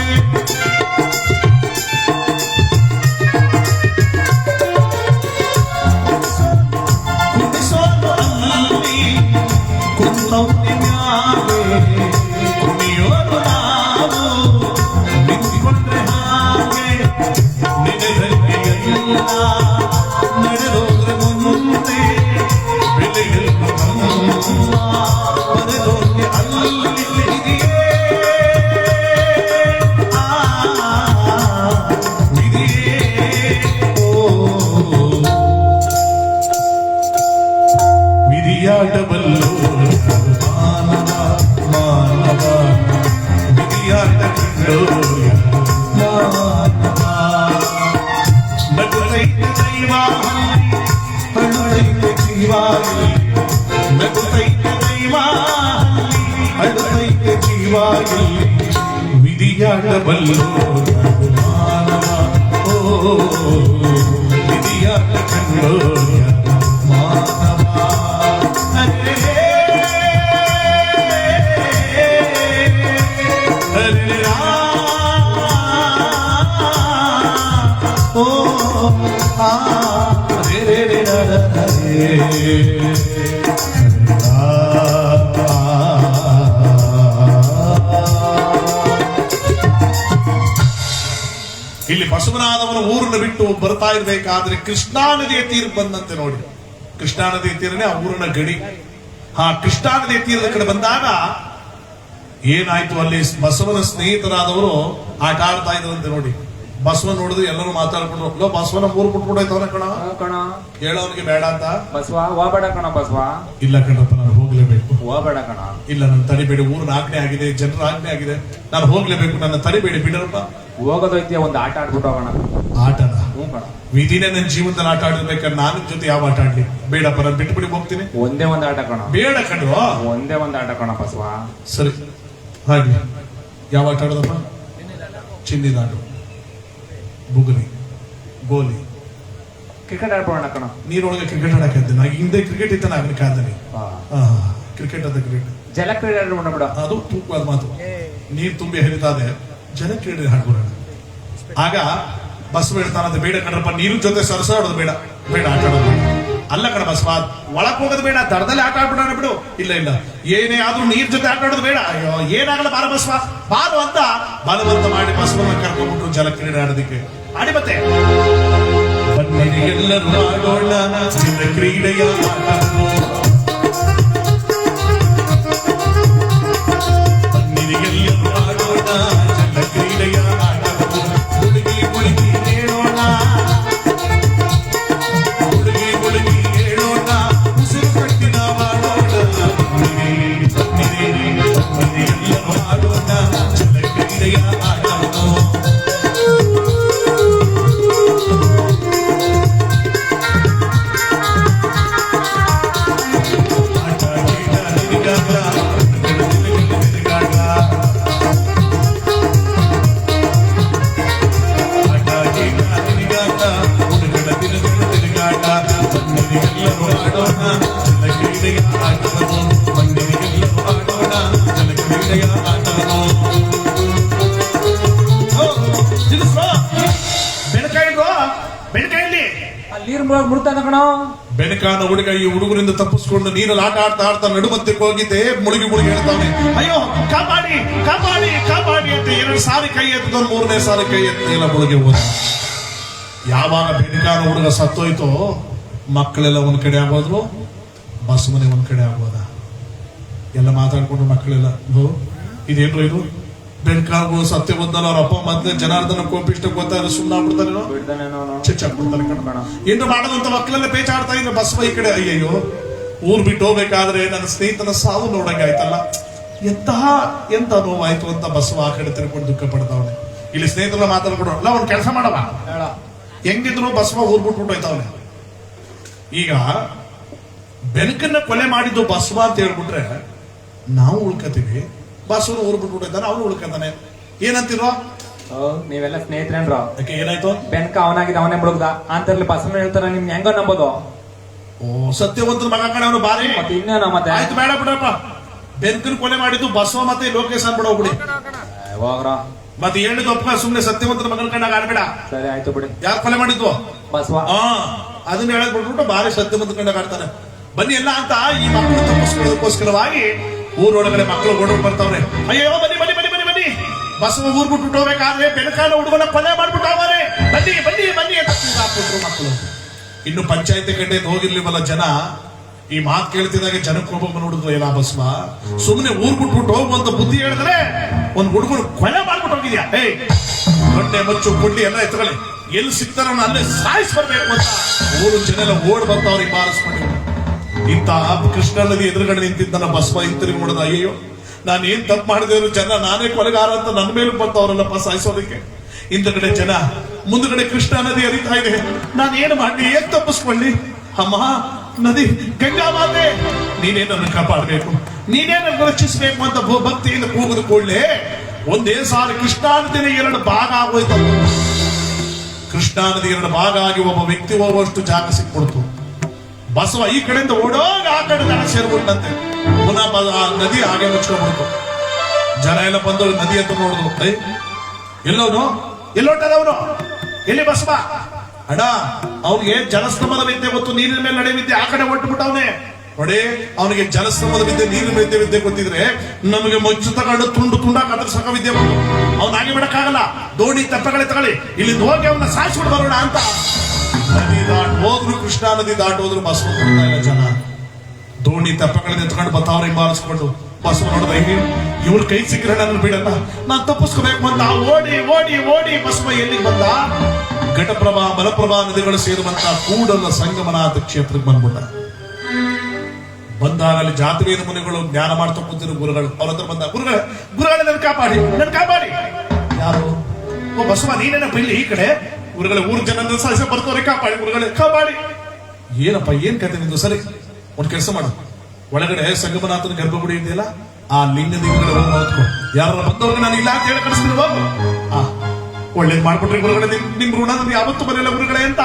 ಕುಣಿಸೋದು ಅಲ್ಲಿ ಕುಂತೌದ್ಯಾಗೆ ಕುಣಿಯೋರು ನಾವು ನಿಂತ್ಕೊಂಡ್ರೆ ಹಾಗೆ ನಿನಗಲ್ಲ ನಡೆದೋದ್ರೆ ಮುಂದೆ ಬೆಲೆಯನ್ನು ಬರೆದೋದ್ರೆ ಅಲ್ಲಿ ವಿಧಿಯೇ ವಿಧಿಯೇ ಓ ವಿಧಿಯಾಟಬಲ್ಲೋ ಮಾನವ ಮಾನವ ವಿಧಿಯಾಟ ಕಂಡೋ ಮಾನವ ನಗುತ್ತೈತೆ ದೈವ ಅಳುತ್ತೈತೆ ಜೀವ ನಗುತ್ತೈತೆ ದೈವ ಅಳುತ್ತೈತೆ ಜೀವ ವಿಧಿಯಾಟಬಲ್ಲೋ ಮಾನವ ಓ ವಿಧಿಯಾಟ ಕಂಡೋ ಮಾನವ ಹರೇ ಹರೇ ಓ ಆ ರೇ ರೇ ರೇ ರೇ ಇಲ್ಲಿ ಬಸವನಾದವನ ಊರನ್ನು ಬಿಟ್ಟು ಬರ್ತಾ ಇರ್ಬೇಕಾದ್ರೆ ಕೃಷ್ಣಾ ನದಿಯ ತೀರ ಬಂದಂತೆ ನೋಡಿ. ಕೃಷ್ಣಾ ನದಿಯ ತೀರನೇ ಆ ಊರಿನ ಗಡಿ. ಕೃಷ್ಣಾ ನದಿಯ ತೀರದ ಕಡೆ ಬಂದಾಗ ಏನಾಯ್ತು, ಅಲ್ಲಿ ಬಸವನ ಸ್ನೇಹಿತರಾದವರು ಆಟ ಆಡ್ತಾ ಇದ್ರಂತೆ ನೋಡಿ. ಬಸವ ನೋಡಿದ್ರು ಎಲ್ಲರೂ ಮಾತಾಡ್ಕೊಂಡ್ರು, ಲೋ ಬಸವನ ಊರು ಬಿಟ್ಬಿಟ್ಟೈತವನ ಕಣ ಕಣ ಹೇಳೋನಿಗೆ ಬೇಡ ಅಂತ. ಬಸವ ಹೋಗ್ಬೇಡ ಕಣ ಬಸವ. ಇಲ್ಲ ಕಣಪ್ಪ ನಾನು ಹೋಗ್ಲೇಬೇಕು. ಹೋಗ್ಬೇಡ ಕಣ. ಇಲ್ಲ ನನ್ನ ತಡಿಬೇಡಿ, ಊರಿನ ಆಜ್ಞೆ ಆಗಿದೆ, ಜನರ ಆಜ್ಞೆ ಆಗಿದೆ, ನಾನು ಹೋಗ್ಲೇಬೇಕು, ನನ್ನ ತಡಿಬೇಡಿ ಬಿಡರಪ್ಪ. ಹೋಗೋದೈತಿ ಒಂದು ಆಟ ಆಡ್ಬಿಟ್ಟು ಹೋಗೋಣ. ಆಟನ ಹ್ಞೂ ಕಣ. ವಿಧಿನೇ ನನ್ನ ಜೀವನದಲ್ಲಿ ಆಟ ಆಡಿರ್ಬೇಕಾದ್ರೆ ನಾನು ಜೊತೆ ಯಾವ ಆಟ ಆಡ್ಲಿ? ಬೇಡಪ್ಪ ನಾನು ಬಿಟ್ಬಿಡಿ ಹೋಗ್ತೀನಿ. ಒಂದೇ ಒಂದು ಆಟ ಕಣ. ಬೇಡ ಕಣ್ವ. ಒಂದೇ ಒಂದು ಆಟ ಕಣ ಬಸವ. ಸರಿ ಹಾಗೆ ಯಾವ ಆಟ ಆಡೋದಪ್ಪ? ಚಿನ್ನಿದಾಡು, ಬುಗುರಿ, ಗೋಲಿ, ಕ್ರಿಕೆಟ್ ಆಡ್ಬೋಣ ಕಣ. ನೀರೊಳಗೆ ಕ್ರಿಕೆಟ್ ಆಡಕ್ಕೆ ನಾ ಹಿಂದೆ ಕ್ರಿಕೆಟ್ ಇತ್ತ ಆಗಲಿ ಕಾದಲ್ಲಿ ಕ್ರಿಕೆಟ್ ಅದ ಕ್ರಿಕೆಟ್ ಜಲ ಕ್ರೀಡೆ ಆಡ್ಬೋಣ ಬಿಡ. ಅದು ತೂಕವಾದ ಮಾತು. ನೀರು ತುಂಬಿ ಹರಿತಾದೆ, ಜಲ ಕ್ರೀಡೆ ಹಾಡ್ಬೋಣ. ಆಗ ಬಸವ ಹೇಳ್ತಾನಂತೆ, ಬೇಡ ಕಣ್ರಪ್ಪ, ನೀರು ಜೊತೆ ಸರಸಾಡೋದು ಬೇಡ, ಬೇಡ ಆಟ ಆಡೋದು ಬೇಡ. ಅಲ್ಲ ಕಣ ಬಸವ, ಒಳಕ್ ಹೋಗೋದು ಬೇಡ, ದಡದಲ್ಲಿ ಆಟ ಆಡ್ಬಿಡೋಣ ಬಿಡು. ಇಲ್ಲ ಇಲ್ಲ, ಏನೇ ಆದ್ರೂ ನೀರ್ ಜೊತೆ ಆಟ ಆಡೋದು ಬೇಡ. ಅಯ್ಯೋ ಏನಾಗಲ್ಲ ಬಾರ ಬಸವ ಬಾರು ಅಂತ ಬಲವಂತ ಮಾಡಿ ಬಸವನ್ನ ಕರ್ಕೊಂಡ್ಬಿಟ್ರು ಜಲ ಕ್ರೀಡೆ ಆಡೋದಕ್ಕೆ. ಆಡಿ ಮತ್ತೆ ಬನ್ನಿರಿ ಎಲ್ಲರೂ ಆಡೋಣ ಜಲ ಕ್ರೀಡೆಯ ಆಟವನ್ನು. ಬನ್ನಿರಿ ಎಲ್ಲರೂ ಆಡೋಣ ಜಲ ಕ್ರೀಡೆಯ ಆಟವನ್ನು. ಹುಡುಗಿ ಹುಡುಗಿ ಹೇಳೋಣ, ಹುಡುಗಿ ಹುಡುಗಿ ಹೇಳೋಣ, ಉಸಿರು ಕಟ್ಟಿ ನಾವು ಆಡೋಣ. ಬನ್ನಿರಿ ಎಲ್ಲರೂ ಆಡೋಣ ಜಲ ಕ್ರೀಡೆಯ ಆಟವನ್ನು. ಬೆನಕಾಯಲ್ಲಿ ಅಲ್ಲಿ ನೀರ್ ಮುಳುಗ್ತಾನ ಕಣ. ಬೆನಕಾನ ಹುಡುಗ ಈ ಹುಡುಗರಿಂದ ತಪ್ಪಿಸ್ಕೊಂಡು ನೀರಲ್ಲಿ ಆಟ ಆಡ್ತಾ ನಡುಮತ್ತಕ್ಕೆ ಹೋಗಿದ್ದೆ. ಮುಳುಗಿ ಹೇಳ್ತಾವನೆ, ಅಯ್ಯೋ ಕಾಪಾಡಿ ಕಾಪಾಡಿ ಕಾಪಾಡಿ ಅಂತ 2 ಸಾರಿ ಕೈ ಎತ್ತಿದವನು 3ನೇ ಸಾರಿ ಕೈ ಎತ್ತಿಲ್ಲ, ಮುಳುಗಿ ಹೋದ. ಯಾವಾಗ ಬೆನಕಾನ ಹುಡುಗ ಸತ್ತೋಯ್ತೋ ಮಕ್ಕಳೆಲ್ಲ ಒಂದ್ ಕಡೆ ಆಗೋದ್ರು, ಬಸವನೇ ಒಂದ್ ಕಡೆ ಆಗೋದ. ಎಲ್ಲ ಮಾತಾಡ್ಕೊಂಡು ಮಕ್ಕಳೆಲ್ಲ ಇದೇನು ಇದು ಬೆನಕಾನ ಸತ್ಯ ಬಂದಲ್ಲ, ಅವ್ರ ಅಪ್ಪ ಮತ್ತೆ ಜನಾರ್ದನ ಕೋಪಿಷ್ಟ ಗೊತ್ತಾದ್ರೆ ಸುಮ್ಮನೆ ಆಗ್ಬಿಡ್ತಾನೇನೋ, ಚಿಚ್ಚಾಕ್ಬಿಡ್ತಾನೆ ಕಣ. ಏನು ಮಾಡೋದಂತ ಮಕ್ಕಳೆಲ್ಲ ಪೇಚಾಡ್ತಾ ಇದ್ರೆ ಬಸವ ಈ ಕಡೆ ಅಯ್ಯಯ್ಯೋ ಊರ್ ಬಿಟ್ಟು ಹೋಗ್ಬೇಕಾದ್ರೆ ನನ್ನ ಸ್ನೇಹಿತನ ಸಾವು ನೋಡಂಗೆ ಆಯ್ತಲ್ಲ, ಎಂತ ನೋವಾಯ್ತು ಅಂತ ಬಸವ ಆ ಕಡೆ ತಿರ್ಕೊಂಡು ದುಃಖ ಪಡ್ತಾವನೆ. ಇಲ್ಲಿ ಸ್ನೇಹಿತರ ಮಾತಾಡ್ಕೊಡು, ಅಲ್ಲ ಅವ್ನು ಕೆಲಸ ಮಾಡವ ಹೆಂಗಿದ್ರು ಬಸವ ಊರ್ ಬಿಟ್ಬಿಟ್ಟು ಹೋಯ್ತಾವನೆ. ಈಗ ಬೆನಕನ್ನ ಕೊಲೆ ಮಾಡಿದ್ದು ಬಸವ ಅಂತ ಹೇಳ್ಬಿಟ್ರೆ ನಾವು ಉಳ್ಕತೀವಿ, ಬಸವನು ಊರ್ ಬಿಟ್ಬಿಟ್ಟು ಹೋಯ್ತಾನೆ, ಅವನು ಉಳ್ಕತಾನೆ. ಏನಂತಿರೋ ನೀವೆಲ್ಲ ಸ್ನೇಹಿತರೇನ್ರ? ಯಾಕೆ ಏನಾಯ್ತು? ಬೆನಕ ಅವನಾಗಿದ್ದ ಅವನೇ ಮುಳುಗ್ದ ಅಂತರ್ಲಿ ಬಸವನ ಹೇಳ್ತಾರ, ನಿಮ್ ಹೆಂಗ ನಂಬೋದು? ಓ ಸತ್ಯವಂತರ ಮಗ ಕಡೆ ಅವನು ಬಾರಿ. ಮತ್ತೆ ಇನ್ನೇನ ಮತ್ತೆ? ಆಯ್ತು ಬೇಡ ಬಿಡಪ್ಪ, ಬೆನಕನ್ ಕೊಲೆ ಮಾಡಿದ್ದು ಬಸವ ಮತ್ತೆ ಲೋಕೇಶ್ ಅನ್ಬಿಡ ಹೋಗ್ಬಿಡಿ. ಹೋಗ್ರ ಮತ್ತೆ ಹೇಳಿದ್ದು ಒಪ್ಪ, ಸುಮ್ನೆ ಸತ್ಯವಂತರ ಮಗನ ಕಂಡಾಗ ಆಡ್ಬೇಡ. ಸರಿ ಆಯ್ತು ಬಿಡಿ. ಯಾರು ಕೊಲೆ ಮಾಡಿದ್ವು? ಬಸವ. ಅದನ್ನ ಹೇಳಕ್ ಬಿಟ್ಬಿಟ್ಟು ಬಾರಿ ಸತ್ಯವಂತರ ಕಂಡಾಗ ಆಡ್ತಾನೆ. ಬನ್ನಿ ಎಲ್ಲ ಅಂತ ಈ ಮಕ್ಕಳು ತಪ್ಪಿಸ್ಕೊಳ್ಳೋದಕ್ಕೋಸ್ಕರವಾಗಿ ಊರೊಳಗಡೆ ಮಕ್ಕಳು ಓಡೋಡ್ ಬರ್ತಾವ್ರೆ. ಅಯ್ಯೋ ಬನ್ನಿ ಬನ್ನಿ ಬನ್ನಿ ಬನ್ನಿ ಬನ್ನಿ, ಬಸವ ಊರ್ ಬಿಟ್ಬಿಟ್ಟು ಹೋಗ್ಬೇಕಾದ್ರೆ ಬೆನಕಾನ ಹುಡುಗನ ಕೊಲೆ ಮಾಡ್ಬಿಟ್ಟು ಹೋಗಾರೆ, ಬನ್ನಿ ಬನ್ನಿ ಬನ್ನಿ ಅಂತ ಕೂಗಾಕ್ಬಿಟ್ರು ಮಕ್ಕಳು. ಇನ್ನು ಪಂಚಾಯತಿ ಕಡೆ ಹೋಗಿರ್ಲಿವಲ್ಲ ಜನ, ಈ ಮಾತು ಕೇಳ್ತಿದಾಗ ಜನಕ್ಕೆ ಒಬ್ಬೊಬ್ಬ ನೋಡಿದ್ರು, ಎಲ್ಲ ಬಸವ ಸುಮ್ಮನೆ ಊರ್ ಬಿಟ್ಬಿಟ್ಟು ಹೋಗುವಂತ ಬುದ್ಧಿ ಹೇಳಿದ್ರೆ ಒಂದ್ ಹುಡುಗರು ಕೊಲೆ ಮಾಡ್ಬಿಟ್ಟು ಹೋಗಿದ್ಯಾ, ದೊಡ್ಡ ಮಚ್ಚು ಕೊಡ್ಲಿ ಎಲ್ಲ ಎತ್ತಕೊಳ್ಳಿ, ಎಲ್ಲಿ ಸಿಗ್ತಾರ ಅಲ್ಲೇ ಸಾಯಿಸ್ ಬರ್ಬೇಕು ಅಂತ ಊರು ಜನ ಎಲ್ಲ ಓಡ್ ಬರ್ತಾವ್ರಿಗೆ ಬಾರಿಸ್ಕೊಂಡು. ಇಂತ ಕೃಷ್ಣ ನದಿ ಎದುರುಗಡೆ ನಿಂತಿದ್ದನ ಬಸವ ಹಿಂತಿರುಗಿ ನೋಡಿದ, ಅಯ್ಯೋ ನಾನು ಏನ್ ತಪ್ಪು ಮಾಡಿದ್ರು ಜನ ನಾನೇ ಕೊಲೆಗಾರ ಅಂತ ನನ್ನ ಮೇಲೆ ಬಂತವ್ರಲ್ಲಪ್ಪ ಸಾಯಿಸೋದಕ್ಕೆ. ಹಿಂದಗಡೆ ಜನ, ಮುಂದಗಡೆ ಕೃಷ್ಣ ನದಿ ಹರಿತಾ ಇದೆ, ನಾನು ಏನು ಮಾಡಿ ಏನ್ ತಪ್ಪಿಸ್ಕೊಳ್ಳಿ? ಅಮ್ಮ ನದಿ ಗಂಗಾ ಮಾತೆ, ನೀನೇ ನನ್ನ ಕಾಪಾಡಬೇಕು, ನೀನೇ ನನ್ನ ರಕ್ಷಿಸಬೇಕು ಅಂತ ಭಕ್ತಿಯಿಂದ ಕೂಗುದು ಕೂಡಲೇ ಒಂದೇ ಸಾರಿ ಕೃಷ್ಣಾ ನದಿನ 2 ಭಾಗ ಆಗೋಯ್ತು. ಕೃಷ್ಣಾ ನದಿ 2 ಭಾಗ ಆಗಿ ಒಬ್ಬ ವ್ಯಕ್ತಿ ಹೋಗುವಷ್ಟು ಜಾಗ ಸಿಕ್ಬಿಡ್ತು. ಬಸವ ಈ ಕಡೆಯಿಂದ ಓಡೋಗಿ ಆ ಕಡೆ ದಡ ಸೇರ್ಬಿಟ್ಟಂತೆ, ಪುನಃ ನದಿ ಹಾಗೆ ಮುಚ್ಕೊಂಡ್ಬಿಡ್ತು. ಜನ ಎಲ್ಲ ಬಂದು ನದಿ ಅಂತ ನೋಡಿದ್ರು, ಎಲ್ಲವನು ಎಲ್ಲೋಟದವನು ಎಲ್ಲಿ ಬಸವ? ಅಡ ಅವನಿಗೆ ಜಲಸ್ತಂಭದ ವಿದ್ಯೆ ಗೊತ್ತು, ನೀರಿನ ಮೇಲೆ ನಡೆ ವಿದ್ಯೆ, ಆ ಕಡೆ ಒಟ್ಟುಬಿಟ್ಟವನೇ ನೋಡಿ. ಅವನಿಗೆ ಜಲಸ್ತಂಭದ ವಿದ್ಯೆ, ನೀರಿನ ವಿದ್ಯೆ ಗೊತ್ತಿದ್ರೆ ನಮಗೆ ಮೊಚ್ಚು ತಗೊಂಡು ತುಂಡು ತುಂಡ ಕತ್ತರಿಸಕ ವಿದ್ಯೆ ಬಂತು. ಅವ್ನಾಗಿ ಬಿಡಕ್ಕಾಗಲ್ಲ, ದೋಣಿ ತೆಪ್ಪಗಳೇ ತಗೊಳ್ಳಿ, ಇಲ್ಲಿಂದ ಹೋಗಿ ಅವನ್ನ ಸಾಯಿಸ್ಬಿಟ್ಟು ಬರೋಣ ಅಂತ. ನದಿ ದಾಟ್ ಹೋದ್ರು, ಕೃಷ್ಣಾ ನದಿ ದಾಟ್ ಹೋದ್ರು, ಬಸವ ನೋಡ್ತಾ ಇಲ್ಲ ಜನ. ದೋಣಿ ತೆಪ್ಪಗಳನ್ನ ಎತ್ಕೊಂಡು ಬರ್ತಾವ್ರೆ ಹಿಂಬಾರಿಸ್ಕೊಂಡು. ಬಸವ ನೋಡಿದ, ಇವ್ರ ಕೈ ಸಿಕ್ಕರೆ ನನ್ನ ಬಿಡಲ್ಲ, ನಾನ್ ತಪ್ಪಿಸ್ಕೋಬೇಕು ಅಂತ ಓಡಿ ಓಡಿ ಓಡಿ ಬಸವ ಎಲ್ಲಿಗೆ ಬಂದ? ಘಟಪ್ರಭಾ ಮಲಪ್ರಭಾ ನದಿಗಳು ಸೇರುವಂತ ಕೂಡಲ ಸಂಗಮನಾಥ ಕ್ಷೇತ್ರಕ್ಕೆ ಬಂದ್ಬಿಟ್ಟ. ಬಂದಾಗ ಅಲ್ಲಿ ಜಾತವೇದ ಮುನಿಗಳು ಜ್ಞಾನ ಮಾಡ್ತಾ ಕೂತಿರೋ ಗುರುಗಳು ಅವ್ರ ಹತ್ರ ಬಂದ, ಗುರುಗಳೇ ನನ್ನ ಕಾಪಾಡಿ, ನನ್ನ ಕಾಪಾಡಿ. ಯಾರು? ಓ ಬಸವ ನೀನೇನಪ್ಪ ಇಲ್ಲಿ ಈ ಕಡೆ? ಗುರುಗಳೇ ಊರ್ ಜನ ಸಾಯಿಸ ಬರ್ತವ್ರೆ, ಕಾಪಾಡಿ ಗುರುಗಳೇ ಕಾಪಾಡಿ. ಏನಪ್ಪ ಏನ್ ಕತೆ ನಿಂದು? ಸರಿ ಒಂದ್ ಕೆಲಸ ಮಾಡು, ಒಳಗಡೆ ಸಂಗಮನಾಥನ ಗರ್ಭಗುಡಿ ಇದೆಯಲ್ಲ, ಆ ಲಿಂಗದ ಹಿಂದ್ಗಡೆ ಹೋಗಿ ನೋಡ್ಕೊ, ಯಾರ ಬಂದವ್ರಿಗೆ ನಾನು ಇಲ್ಲ ಅಂತ ಹೇಳಿ ಕಳಿಸ್ತೀನಿ ಹೋಗು. ಒಳ್ಳೇದ್ ಮಾಡ್ಕೊಟ್ರಿ ಗುರುಗಳೇ, ನಿಮ್ ಋಣ ನಮ್ಗೆ ಯಾವತ್ತೂ ಬರಲಿಲ್ಲ ಗುರುಗಳೇ ಅಂತ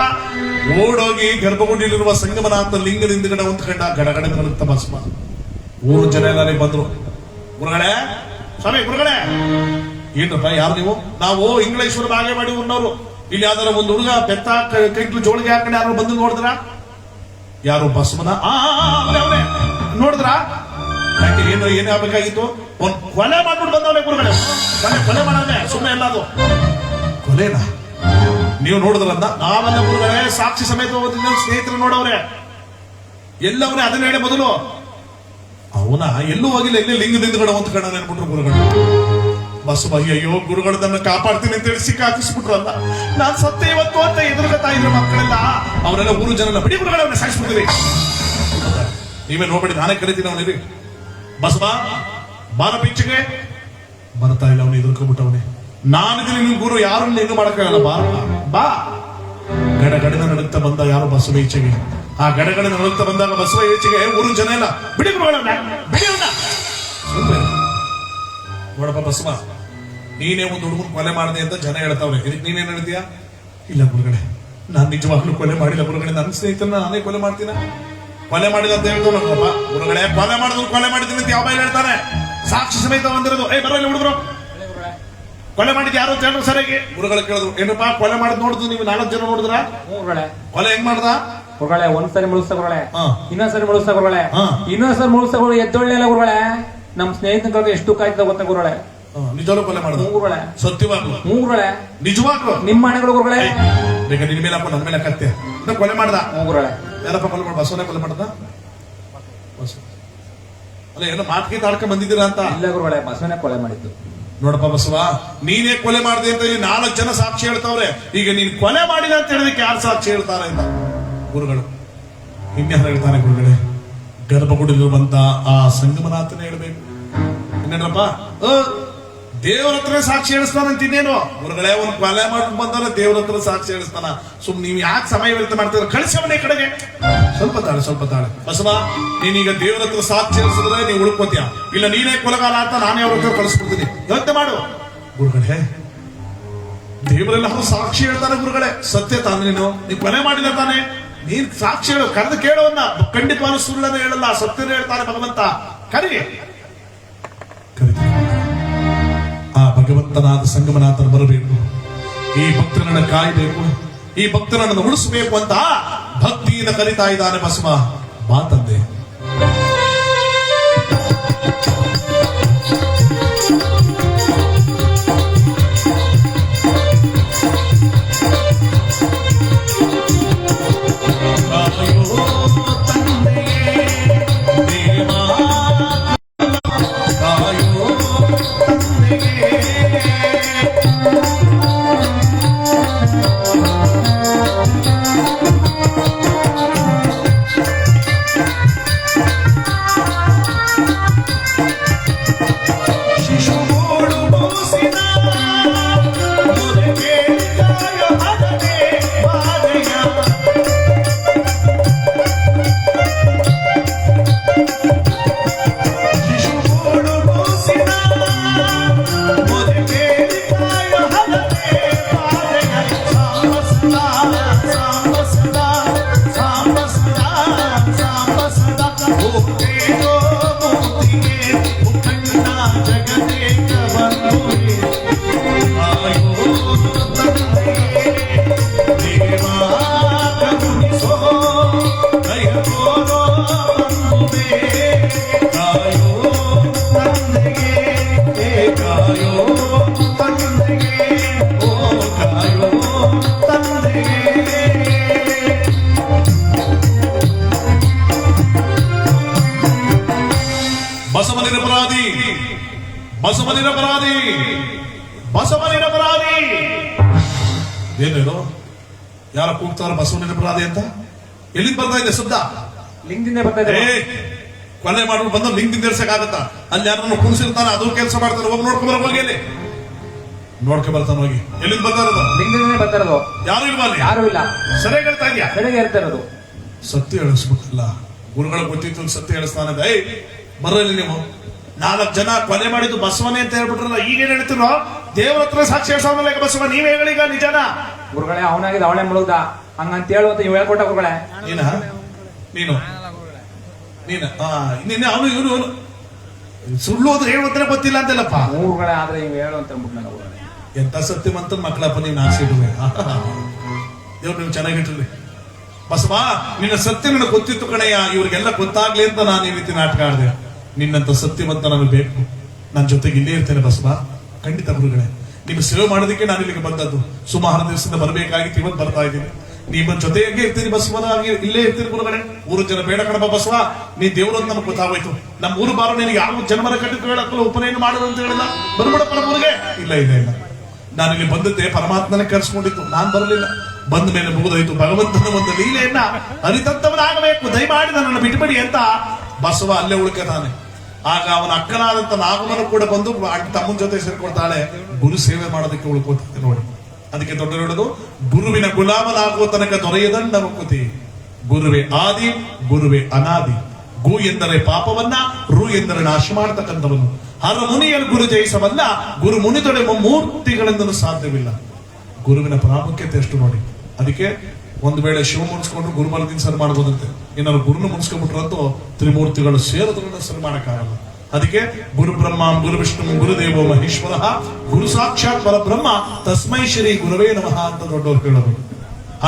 ಓಡೋಗಿ ಗರ್ಭಗುಡಿಯಲ್ಲಿರುವ ಸಂಗಮನಾಥ ಲಿಂಗದ ಹಿಂದ್ಗಡೆ ಹೊಂದ್ಕೊಂಡ. ಗಡಗಡೆ ಬರುತ್ತ ಬಸವ. ಊರು ಜನ ಎಲ್ಲ ಬಂದ್ರು, ಗುರುಗಳೇ ಸ್ವಾಮಿ ಗುರುಗಳೇ. ಏನಪ್ಪ ಯಾರು ನೀವು? ನಾವು ಇಂಗ್ಲೇಶ್ವರ ಬಾಗೆ ಮಾಡಿ ಊರ್ನವ್ರು. ಇಲ್ಲಿ ಯಾವ್ದಾರ ಒಂದು ಹುಡುಗ ಬೆತ್ತ ಕೈಗ್ಲು ಜೋಳಿಗೆ ಹಾಕೊಂಡು ಯಾರು ಬಂದು ನೋಡಿದ್ರ? ಯಾರು? ಬಸವನ. ಅವನೇ ನೋಡಿದ್ರ? ಯಾಕೆ ಏನು ಏನೇ ಆಗ್ಬೇಕಾಗಿತ್ತು? ಒಂದ್ ಕೊಲೆ ಮಾಡ್ಬಿಟ್ಟು ಬಂದವನೇ ಗುರುಗಳೇ, ಕೊಲೆ ಮಾಡೋದೇ ಸುಮ್ಮನೆ ಎಲ್ಲ. ಅದು ಕೊಲೆನಾ? ನೀವು ನೋಡಿದ್ರನ್ನ ನಾವೆಲ್ಲ ಗುರುಗಳೇ ಸಾಕ್ಷಿ ಸಮೇತ ಸ್ನೇಹಿತರು ನೋಡವ್ರೆ ಎಲ್ಲವರೇ ಅದನ್ನ ಹೇಳಿ ಮೊದಲು ಅವನ ಎಲ್ಲೂ ಹೋಗಿಲ್ಲ, ಎಲ್ಲಿ ಲಿಂಗದಿಂದಗಡೆ ಹೊಂದ್ಕೊಂಡ ಅನ್ಬಿಟ್ರು ಗುರುಗಳು. ಬಸವ ಅಯ್ಯೋ ಗುರುಗಳು ನನ್ನ ಕಾಪಾಡ್ತೀನಿ ಅಂತ ಹೇಳಿ ಸಿಕ್ಕಾಕಿಸ್ಬಿಟ್ರಲ್ಲ. ನಾನ್ ಸತ್ಯ ಇವತ್ತು ಅಂತ ಎದುರುಗತ್ತಾ ಇದ್ರು ಮಕ್ಕಳೆಲ್ಲ. ಅವರೆಲ್ಲ ಊರು ಜನ ಬಿಡಿ ಗುರುಗಳನ್ನ ಸಾಯಿಸ್ಬಿಡ್ತೀವಿ, ನೀವೇ ನೋಡ್ಬೇಡಿ, ನಾನೇ ಕರಿತೀನಿ ಅವನಿರಿ. ಬಸವ ಬಾರ ಪಿಚ್ಚಿಗೆ ಬರ್ತಾ ಇಲ್ಲ, ಅವನು ಎದುರ್ಕೊಂಡ್ಬಿಟ್ಟವನೇ. ನಾನಿದ್ದೀನಿ ನಿಮ್ ಗುರು, ಯಾರನ್ನ ಹೆಂಗ ಮಾಡಕ್ಕಾಗಲ್ಲ, ಬಾ. ಗಡಗಡಿನ ನಡುತ್ತಾ ಬಂದ ಯಾರು? ಬಸವ ಈಚೆಗೆ. ಆ ಗಡಗಡಿನ ನಡುತ್ತಾ ಬಂದಾಗ ಬಸವ ಈಚೆಗೆ ಊರು ಜನ ಇಲ್ಲ, ಬಿಡಿ ಗುರುಗಳನ್ನ, ಬಿಡಿ ಅವನ್ನ. ನೋಡಪ್ಪ ಬಸವ, ನೀನೇ ಒಂದು ಹುಡುಗನ ಕೊಲೆ ಮಾಡಿದೆ ಅಂತ ಜನ ಹೇಳ್ತಾವ್ರೆ, ಇದಕ್ಕೆ ನೀನೇನ್ ಹೇಳ್ತೀಯಾ? ಇಲ್ಲ ಗುರುಗಳೇ, ನಾನ್ ನಿಜವಾಗ್ಲೂ ಕೊಲೆ ಮಾಡಿಲ್ಲ ಗುರುಗಳೇ, ನನ್ನ ಸ್ನೇಹಿತರನ್ನ ನಾನೇ ಕೊಲೆ ಮಾಡ್ತೀನ. ಕೊಲೆ ಮಾಡಿದ ಅಂತ ಹೇಳ್ತಾವ ಗುರುಗಳೇ, ಕೊಲೆ ಮಾಡಿದ್ರು ಕೊಲೆ ಮಾಡಿದ್ದೀನಿ ಅಂತ ಯಾವ ಹೇಳ್ತಾನೆ? ಸಾಕ್ಷಿ ಸಮೇತ ಬಂದಿರೋದು. ಬರೋ ಇಲ್ಲಿ ಹುಡುಗರು, ಕೊಲೆ ಮಾಡಿದ್ ಯಾರು ಅಂತ ಹೇಳ್ರು ಸರಿಯಾಗಿ. ಗುರುಗಳು ಕೇಳಿದ್ರು, ಏನಪ್ಪಾ ಕೊಲೆ ಮಾಡಿದ್ ನೋಡಿದ್ರು ನೀವು 4 ಜನ ನೋಡಿದ್ರ? ಗುರುಗಳೇ ಕೊಲೆ ಹೆಂಗ್ ಮಾಡ್ದ? ಗುರುಗಳೇ ಒಂದ್ಸರಿ ಮುಳುಸ್ತಾ ಗುರುಗಳೇ, ಹಾ. ಇನ್ನೊಂದ್ಸರಿ ಮುಳುಸ್ತಾ ಗುರುಗಳೇ, ಹಾ. ಇನ್ನೊಂದ್ಸರಿ ಮುಳುಸ್ತಾ ಗುರುಗಳು ಎದ್ದೊಳ್ಳಿಲ್ಲ ಗುರುಗಳೇ. ನಮ್ ಸ್ನೇಹಿತರಿಗೆ ಎಷ್ಟು ಕಾಯ್ತದ ಗೊತ್ತಾ ಗುರುಗಳೇ? ನಿಜವಾಗ್ಲೂ ಕೊಲೆ ಮಾಡ್ದ? ಗುರುಗಳೇ ಸತ್ಯವಾಗ್ಲು ಗುರುಗಳೇ, ನಿಜವಾಗ್ಲು ನಿಮ್ಮ ಮನೆಗಳು ಗುರುಗಳೇ. ಬೇಗ ನಿನ್ ಮೇಲೆ ಹಾಕೋ ನನ್ನ ಮೇಲೆ ಕತ್ತೆ ಕೊಲೆ ಮಾಡ್ದ. ಗುರುಗಳೇ ಯಾರಪ್ಪ ಕೊಲೆ ಮಾಡ? ಬಸವನೇ ಕೊಲೆ ಮಾಡ್ದ? ಅಲ್ಲ ಏನೋ ಮಾತ್ಗೀತ ಆಡ್ಕೊಂಡ್ ಬಂದಿದ್ದೀರಾ ಅಂತ? ಇಲ್ಲ ಗುರುಗಳೇ, ಬಸವನೇ ಕೊಲೆ ಮಾಡಿದ್ದು. ನೋಡಪ್ಪ ಬಸವ, ನೀನೇ ಕೊಲೆ ಮಾಡಿದೆ ಅಂತ ಇಲ್ಲಿ 4 ಜನ ಸಾಕ್ಷಿ ಹೇಳ್ತಾವ್ರೆ. ಈಗ ನೀನ್ ಕೊಲೆ ಮಾಡಿದ ಅಂತ ಹೇಳೋದಕ್ಕೆ ಯಾರು ಸಾಕ್ಷಿ ಹೇಳ್ತಾರೆ ಅಂತ ಗುರುಗಳು ಇನ್ಯಾರು ಹೇಳ್ತಾನೆ? ಗುರುಗಳೇ, ಗರ್ಭಗುಡಿಲಿರುವಂತ ಆ ಸಂಗಮನಾಥನೇ ಹೇಳ್ಬೇಕು. ಇನ್ನೇನಪ್ಪ, ದೇವ್ರ ಹತ್ರ ಸಾಕ್ಷಿ ಹೇಳಿಸ್ತಾನಂತ ಇನ್ನೇನು? ಗುರುಗಳೇ, ಅವ್ನು ಕೊಲೆ ಮಾಡಿ ಬಂದಲ್ಲ ದೇವ್ರ ಹತ್ರ ಸಾಕ್ಷಿ ಹೇಳಿಸ್ತಾನ. ನೀವು ಯಾಕೆ ಸಮಯ ವ್ಯರ್ಥ ಮಾಡ್ತೀರ? ಕಳಿಸವನೇ ಕಡೆಗೆ. ಸ್ವಲ್ಪ ತಾಳೆ ಬಸವ, ನೀನೀಗ ದೇವ್ರ ಹತ್ರ ಸಾಕ್ಷಿ ಹೇಳಿಸಿದ್ರೆ ನೀವು ಉಳ್ಕೋತೀಯ, ಇಲ್ಲ ನೀನೇ ಕೊಲೆಗಾಲ ಅಂತ ನಾನೇ ಅವ್ರ ಹತ್ರ ಕಳಿಸ್ಬಿಡ್ತೀನಿ. ಯೋಚನೆ ಮಾಡು. ಗುರುಗಳೇ, ದೇವರೆಲ್ಲ ಸಾಕ್ಷಿ ಹೇಳ್ತಾನೆ. ಗುರುಗಳೇ, ಸತ್ಯ ತಾನೆ ನೀನು ಕೊಲೆ ಮಾಡಿಲ್ಲ ತಾನೆ? ನೀನ್ ಸಾಕ್ಷಿ ಹೇಳು, ಕರೆದು ಕೇಳೋನ್ನ. ಖಂಡಿತವಾದ ಸುಳ್ಳನ್ನು ಹೇಳಲ್ಲ, ಸತ್ಯನೇ ಹೇಳ್ತಾನೆ ಭಗವಂತ. ಕರಿ. ಆ ಭಗವಂತನಾದ ಸಂಗಮನಾಥನ ಬರಬೇಕು, ಈ ಭಕ್ತನನ್ನ ಕಾಯಬೇಕು, ಈ ಭಕ್ತನನ್ನು ಉಳಿಸಬೇಕು ಅಂತ ಭಕ್ತಿಯಿಂದ ಕರೀತಾ ಇದ್ದಾನೆ ಬಸವ. ಬಾ ತಂದೆ. ಬಸವನಿರಪರಾಧಿ. ಏನೇನು ಯಾರ ಕೂಗ್ತಾರ ಬಸವನಿರಪರಾಧಿ ಅಂತ? ಎಲ್ಲಿಂದ ಬರ್ತಾ ಇದೆ ಶಬ್ದ? ಲಿಂಗದಿಂದ ಬರ್ತಾ ಇದೆ. ಕೊಲೆ ಮಾಡ್ಬಿಟ್ಟು ಬಂದ ಲಿಂಗದಿಂದ ಇರ್ಸಕ್ಕಾಗತ್ತ? ಅಲ್ಲಿ ಯಾರನ್ನು ಕುಣಿಸಿರ್ತಾನ, ಅದು ಕೆಲಸ ಮಾಡ್ತಾರೆ. ಹೋಗಿ ನೋಡ್ಕೊಂಡ್ ಹೋಗಿ, ಅಲ್ಲಿ ನೋಡ್ಕೊಂಡ್ ಬರ್ತಾನ ಹೋಗಿ. ಎಲ್ಲಿಂದ ಬರ್ತಾ ಇರೋದು? ಲಿಂಗದಿಂದ ಬರ್ತಾ ಇರೋದು. ಯಾರು ಇಲ್ವಾ ಅಲ್ಲಿ? ಯಾರು ಇಲ್ಲ. ಸರಿಯಾಗಿ ಹೇಳ್ತಾ ಇದೆಯಾ? ಸರಿಯಾಗಿ ಹೇಳ್ತಾ ಇರೋದು. ಸತ್ಯ ಹೇಳಿಸ್ಬಿಟ್ಟಲ್ಲ ಗುರುಗಳ ಗೊತ್ತಿತ್ತು. ಸತ್ಯ ಹೇಳಿಸ್ತಾನೆ. ಬರಲಿ ನೀವು 4 ಜನ ಕೊಲೆ ಮಾಡಿದ್ದು ಬಸವನೇ ಅಂತ ಹೇಳ್ಬಿಟ್ರಲ್ಲ, ಈಗೇನ್ ಹೇಳ್ತಿರೋ? ದೇವ್ರ ಹತ್ರ ಸಾಕ್ಷಿ ಹೇಳ್ಸೋನಲ್ಲ ಬಸವ. ನೀವೇ ಹೇಳಿಗ ನಿಜನ? ಗುರುಗಳೇ, ಅವನಾಗಿದ್ದ ಅವಳೇ ಮುಳುಗ್ದ ಹಂಗಂತ ಹೇಳುವಂತ ನೀವು ಹೇಳ್ಕೊಟ್ಟ ಗುರುಗಳೇ. ನೀನ ನೀನು ನೀನು ಅವನು ಇವನು ಸುಳ್ಳು ಹೋದ್ರೆ ಹೇಳುವಂತಾನೆ ಗೊತ್ತಿಲ್ಲ ಅಂತಲ್ಲಪ್ಪ ಗುರುಗಳೇ. ಆದ್ರೆ ನೀವು ಹೇಳುವಂತ ಎಂತ ಸತ್ಯವಂತ ಮಕ್ಕಳಪ್ಪ ನೀವು. ನಾಸಿಡುವೆ ದೇವ್ರು ನೀವು ಚೆನ್ನಾಗಿಟ್ರಿ ಬಸವ. ನಿನ್ನ ಸತ್ಯ ನನಗೆ ಗೊತ್ತಿತ್ತು ಕಣಯ್ಯ, ಇವ್ರಿಗೆಲ್ಲ ಗೊತ್ತಾಗ್ಲಿ ಅಂತ ನಾನು ಈ ರೀತಿ ನಾಟಕ ಆಡಿದೆ. ನಿನ್ನಂತ ಸತ್ಯವಂತ ನನಗೆ ಬೇಕು, ನನ್ನ ಜೊತೆಗೆ ಇಲ್ಲೇ ಇರ್ತೇನೆ ಬಸವ. ಖಂಡಿತ ಗುರುಗಳೇ, ನಿಮ್ಮ ಸೇವೆ ಮಾಡೋದಕ್ಕೆ ನಾನು ಇಲ್ಲಿಗೆ ಬಂದದ್ದು. ಸುಮಾರು ದಿವಸದಿಂದ ಬರಬೇಕಾಗಿತ್ತು, ಇವತ್ತು ಬರ್ತಾ ಇದ್ದೀನಿ. ನಿಮ್ಮ ಜೊತೆಗೆ ಇರ್ತೀನಿ ಬಸವನಾಗಿ, ಇಲ್ಲೇ ಇರ್ತೀನಿ ಗುರುಗಳೇ. 3 ಜನ ಬೇಡ ಕಣಬ ಬಸವ, ನೀ ದೇವ್ರು ಅಂತ ನಮ್ಗೆ ಗೊತ್ತಾಗೋಯ್ತು. ನಮ್ಮ ಊರು ಬಾರೋ, ನಿನಗೆ ಯಾವ ಜನ್ಮರ ಕಟ್ಟಿಟ್ಟು ಹೇಳಕ್ಕಲ್ಲ, ಉಪನಯನ ಮಾಡೋದು ಅಂತ ಹೇಳಿಲ್ಲ. ಬರ್ಬಿಡಪ್ಪ ನಮ್ಮೂರಿಗೆ. ಇಲ್ಲ ಇಲ್ಲ ಇಲ್ಲ, ನಾನು ಇಲ್ಲಿ ಬಂದದ್ದೇ ಪರಮಾತ್ಮನೇ ಕರ್ಸ್ಕೊಂಡಿತ್ತು, ನಾನ್ ಬರಲಿಲ್ಲ. ಬಂದ ಮೇಲೆ ಮುಗಿದೋಯ್ತು. ಭಗವಂತನ ಒಂದು ಲೀಲೆಯನ್ನ ಅರಿತಂತವನಾಗಬೇಕು, ದಯಮಾಡಿ ನನ್ನನ್ನು ಬಿಟ್ಟುಬಿಡಿ ಅಂತ ಬಸವ ಅಲ್ಲೇ ಉಳ್ಕತಾನೆ. ಆಗ ಅವನ ಅಕ್ಕನಾದಂತ ನಾಗಮನ ಕೂಡ ಬಂದು ತಮ್ಮನ ಜೊತೆ ಸೇರ್ಕೊಳ್ತಾಳೆ. ಗುರು ಸೇವೆ ಮಾಡೋದಕ್ಕೆ ಉಳ್ಕೋತಾನೆ ನೋಡಿ. ಅದಕ್ಕೆ ದೊಡ್ಡ ಹೇಳೋದು, ಗುರುವಿನ ಗುಲಾಮನಾಗುವ ತನಕ ದೊರೆಯದಂಡ ಮುಕ್ಕುತಿ. ಗುರುವೇ ಆದಿ, ಗುರುವೇ ಅನಾದಿ. ಗು ಎಂದರೆ ಪಾಪವನ್ನ, ರು ಎಂದರೆ ನಾಶ ಮಾಡತಕ್ಕಂಥವನು. ಹರ ಮುನಿಯನ್ನು ಗುರು ಜಯಿಸವಲ್ಲ, ಗುರು ಮುನಿತೊಡೆ ಮೂರ್ತಿಗಳೆಂದನು ಸಾಧ್ಯವಿಲ್ಲ. ಗುರುವಿನ ಪ್ರಾಮುಖ್ಯತೆ ಎಷ್ಟು ನೋಡಿ. ಅದಕ್ಕೆ ಒಂದು ವೇಳೆ ಶಿವ ಮುನ್ಸ್ಕೊಂಡ್ರು ಗುರುಬಲದಿಂದ ಸರಿ ಮಾಡ್ಬೋದಂತೆ. ಏನಾದ್ರು ಗುರುನ ಮುನ್ಸ್ಕೊಂಡ್ಬಿಟ್ರಂತೂ ತ್ರಿಮೂರ್ತಿಗಳು ಸೇರೋದ್ರಿಂದ ಸರಿ ಮಾಡಕ್ಕಾಗಲ್ಲ. ಅದಕ್ಕೆ ಗುರು ಬ್ರಹ್ಮ ಗುರು ವಿಷ್ಣು ಗುರುದೇವೋ ಮಹೇಶ್ವರ ಗುರು ಸಾಕ್ಷಾತ್ ಪರಬ್ರಹ್ಮ ತಸ್ಮೈ ಶ್ರೀ ಗುರುವೇ ನಮಃ ಅಂತ ದೊಡ್ಡವರು ಹೇಳೋದು.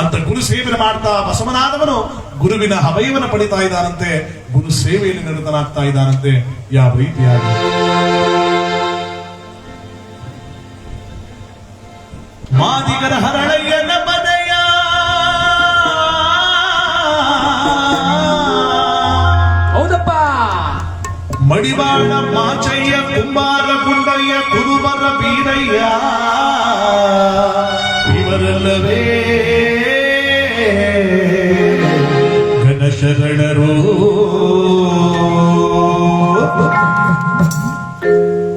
ಅಂತ ಗುರು ಸೇವೆಯನ್ನು ಮಾಡ್ತಾ ಬಸವನಾದವನು ಗುರುವಿನ ಹಬೈವನ ಪಡಿತಾ ಇದ್ದಾನಂತೆ, ಗುರು ಸೇವೆಯಲ್ಲಿ ನಿರತನಾಗ್ತಾ ಇದ್ದಾನಂತೆ. ಯಾವ ರೀತಿಯಾಗಿ ಮಾದಿಗರ ಹರಳಯ್ಯನ ಬದಯ ಹೌದಪ್ಪ. ಮಡಿವಾಳ ಮಾಚಯ್ಯ ಕುಂಬಾರ ಗುಂಡಯ್ಯ ಕುರುಬರ ಬೀರಯ್ಯ ಇವರಲ್ಲವೇ ಘನಶರಣರು.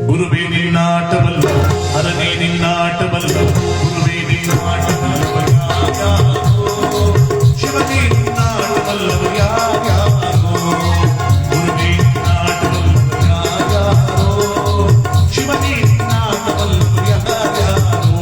ಗುರುವೇ ನಿನ್ನಾಟವಲ್ಲ ಹರನೇ ನಿನ್ನಾಟವಲ್ಲ, ಗುರುವೇ ನಿನ್ನಾಟವಲ್ಲವ ಯಾರ್ಯಾರೋ, ಶಿವನೇ ನಿನ್ನಾಟವಲ್ಲವ ಯಾರ್ಯಾರೋ, ಗುರುವೇ ನಿನ್ನಾಟವಲ್ಲವ ಯಾರ್ಯಾರೋ, ಶಿವನೇ ನಿನ್ನಾಟವಲ್ಲವ ಯಾರ್ಯಾರೋ.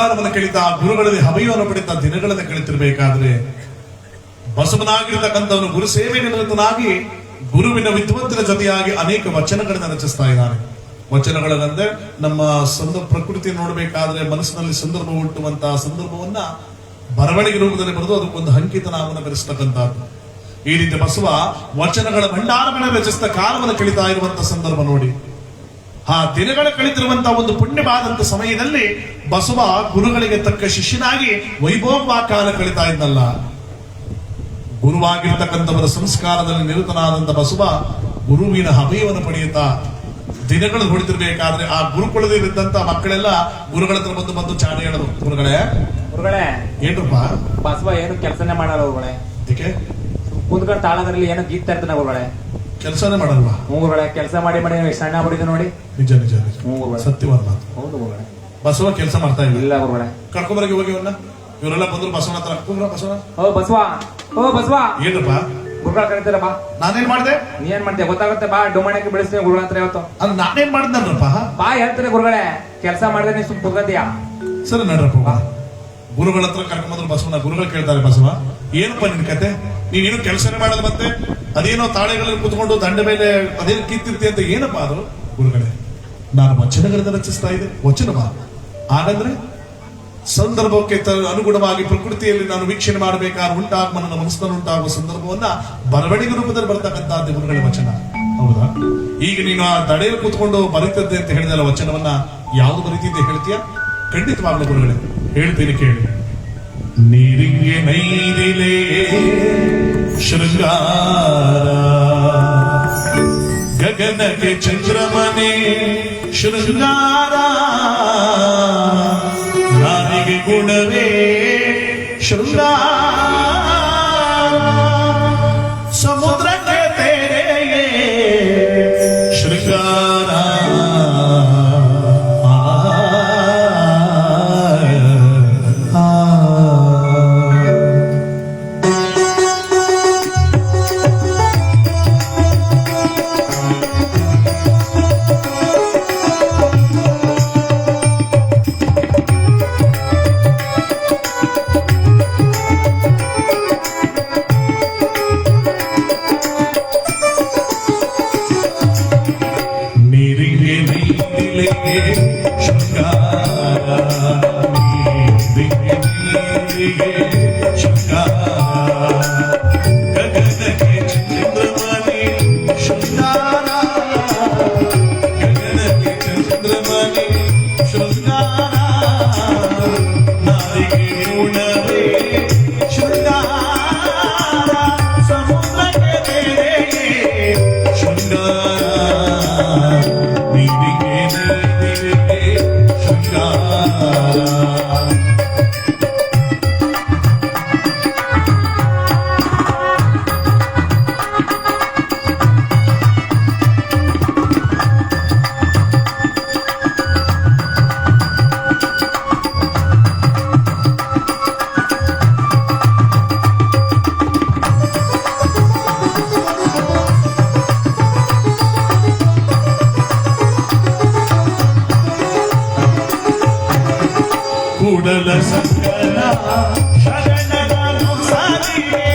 ಭಂಡಾರವನ್ನು ಕಳಿತಾ ಗುರುಗಳಲ್ಲಿ ಹಬೆಯನ್ನು ಪಡಿತಾ ದಿನಗಳನ್ನು ಕಳಿತಿರ್ಬೇಕಾದ್ರೆ ಬಸವನಾಗಿರ್ತಕ್ಕಂಥವನು ಗುರು ಸೇವೆ ನಿರತನಾಗಿ ಗುರುವಿನ ವಿದ್ವತ್ತಿನ ಜೊತೆಯಾಗಿ ಅನೇಕ ವಚನಗಳನ್ನು ರಚಿಸ್ತಾ ಇದ್ದಾನೆ. ವಚನಗಳಂದ್ರೆ ನಮ್ಮ ಪ್ರಕೃತಿ ನೋಡಬೇಕಾದ್ರೆ ಮನಸ್ಸಿನಲ್ಲಿ ಸಂದರ್ಭ ಹುಟ್ಟುವಂತಹ ಸಂದರ್ಭವನ್ನ ಬರವಣಿಗೆ ರೂಪದಲ್ಲಿ ಬರೆದು ಅದಕ್ಕೊಂದು ಅಂಕಿತ ನಾಮವನ್ನು ಬೆರೆಸ್ತಕ್ಕಂಥದ್ದು. ಈ ರೀತಿ ಬಸವ ವಚನಗಳ ಭಂಡಾರಗಳನ್ನು ರಚಿಸಿದ ಕಾಲವನ್ನು ಕಳಿತಾ ಇರುವಂತಹ ಸಂದರ್ಭ ನೋಡಿ. ಆ ದಿನಗಳ ಕಳಿತಿರುವಂತಹ ಒಂದು ಪುಣ್ಯವಾದಂತ ಸಮಯದಲ್ಲಿ ಬಸವ ಗುರುಗಳಿಗೆ ತಕ್ಕ ಶಿಷ್ಯನಾಗಿ ವೈಭೋಗವಾ ಕಾಲ ಕಳಿತಾ ಇದ್ದಲ್ಲ. ಗುರುವಾಗಿರ್ತಕ್ಕಂಥವರ ಸಂಸ್ಕಾರದಲ್ಲಿ ನಿರತನಾದಂತ ಬಸವ ಗುರುವಿನ ಅಭಯವನ್ನು ಪಡೆಯುತ್ತಾ ದಿನಗಳು ಹೊಡಿತಿರ್ಬೇಕಾದ್ರೆ ಆ ಗುರುಕುಲದಲ್ಲಿದ್ದಂತ ಮಕ್ಕಳೆಲ್ಲ ಗುರುಗಳ ಹತ್ರ ಬಂದು ಚಾಡಿ ಹೇಳೋದು, ಗುರುಗಳೇ ಏನ್ರಪ್ಪ ಬಸವ ಏನು ಕೆಲಸನೇ ಮಾಡಲ್ಲ ಗುರುಗಳೇ. ಅದಕ್ಕೆ ಕುಂದ್ಕೊಂಡು ತಾಳದ್ರಲ್ಲಿ ಏನೋ ಗೀತಾ ಇರ್ತಾನೆ ಗುರುಗಳೇ. ಕೆಲಸನೇ ಮಾಡಲ್ವಾ? ಗುರುಗಳೇ ಕೆಲಸ ಮಾಡಿ ಸಣ್ಣ ಬಿಡಿದ ನೋಡಿ. ನಿಜ ನಿಜ ನಿಜ ಸತ್ಯವಾದ ಮಾತು. ಹೌದು ಗುರುಗಳೇ. ಬಸವ ಕೆಲಸ ಮಾಡ್ತಾ ಇಲ್ಲ ಗುರುಗಳೇ. ಕರ್ಕೊಂಬರಗೆ ಹೋಗಿ ಅವನ್ನ ಇವರೆಲ್ಲ ಬಂದ್ರು ಬಸವನ ಹತ್ರ. ಬಸವ ಓ ಬಸವ ಏನಪ್ಪ ಗುರುಗಳ ಕರೀತಾರಪ್ಪ. ನಾನೇನ್ ಮಾಡಿದೆ? ನೀ ಏನ್ ಮಾಡ್ತೀಯ ಗೊತ್ತಾಗುತ್ತೆ ಬಾ. ಡೊಮಣಕ್ಕೆ ಬೆಳೆಸ್ತೀನಿ ಗುರುಗಳ ಹತ್ರ ಇವತ್ತು. ಅದು ನಾನೇನ್ ಮಾಡಿದ್ನಲ್ರಪ್ಪ? ಬಾ ಹೇಳ್ತಾರೆ ಗುರುಗಳೇ. ಕೆಲಸ ಮಾಡಿದ್ರೆ ನೀ ಸುಮ್ ಕುಂದ್ಕತ್ತೀಯ. ಸರಿ ನಡ್ರಪ್ಪ. ಗುರುಗಳ ಹತ್ರ ಕರ್ಕೊಂಬಂದ್ರು ಬಸವನ. ಗುರುಗಳು ಕೇಳ್ತಾರೆ, ಬಸವ ಏನಪ್ಪ ನಿನ್ ಕತೆ? ನೀನೇನು ಕೆಲಸನೇ ಮಾಡಲ್ಲ, ಮತ್ತೆ ಅದೇನೋ ತಾಳೆಗಳಲ್ಲಿ ಕುತ್ಕೊಂಡು ದಂಡ ಮೇಲೆ ಅದೇನು ಕಿತ್ತಿರ್ತಿ ಅಂತ ಏನಪ್ಪಾ ಅದು? ಗುರುಗಳೇ ನಾನು ವಚನಗಳನ್ನ ರಚಿಸ್ತಾ ಇದ್ದೆ. ವಚನವಾ? ಹಾಗಂದ್ರೆ ಸಂದರ್ಭಕ್ಕೆ ಅನುಗುಣವಾಗಿ ಪ್ರಕೃತಿಯಲ್ಲಿ ನಾನು ವೀಕ್ಷಣೆ ಮಾಡಬೇಕಾದ್ರೆ ನನ್ನ ಮನಸ್ಸಿನಲ್ಲಿ ಉಂಟಾಗುವ ಸಂದರ್ಭವನ್ನ ಬರವಣಿಗೆ ರೂಪದಲ್ಲಿ ಬರ್ತಕ್ಕಂಥದ್ದು ಗುರುಗಳ ವಚನ. ಹೌದಾ? ಈಗ ನೀನು ಆ ದಡೆಯಲ್ಲಿ ಕೂತ್ಕೊಂಡು ಬರೀತದ್ದೆ ಅಂತ ಹೇಳಿದಲ್ಲ ವಚನವನ್ನ, ಯಾವ್ದು ಬರೀತಿದ್ದೆ ಹೇಳ್ತೀಯ? ಖಂಡಿತವಾಗ್ಲೂ ಗುರುಗಳೇ ಹೇಳ್ತೀನಿ ಕೇಳಿ. ನೀರಿಗೆ ನೈದಿಲೆ ಶೃಂಗಾರ, ಗಗನಕ್ಕೆ ಚಂದ್ರಮನೆ ಶೃಂಗಾರ, ನಾನಿಗೆ ಗುಣವೇ ಶೃಂಗಾರ, ಸಮುದ್ರಕ್ಕೆ ತೆರೆಯೇ ಶೃಂಗಾರ, ಕೂಡಲ ಸಂಗನ ಶರಣರನು ಸಾರಿಯೇ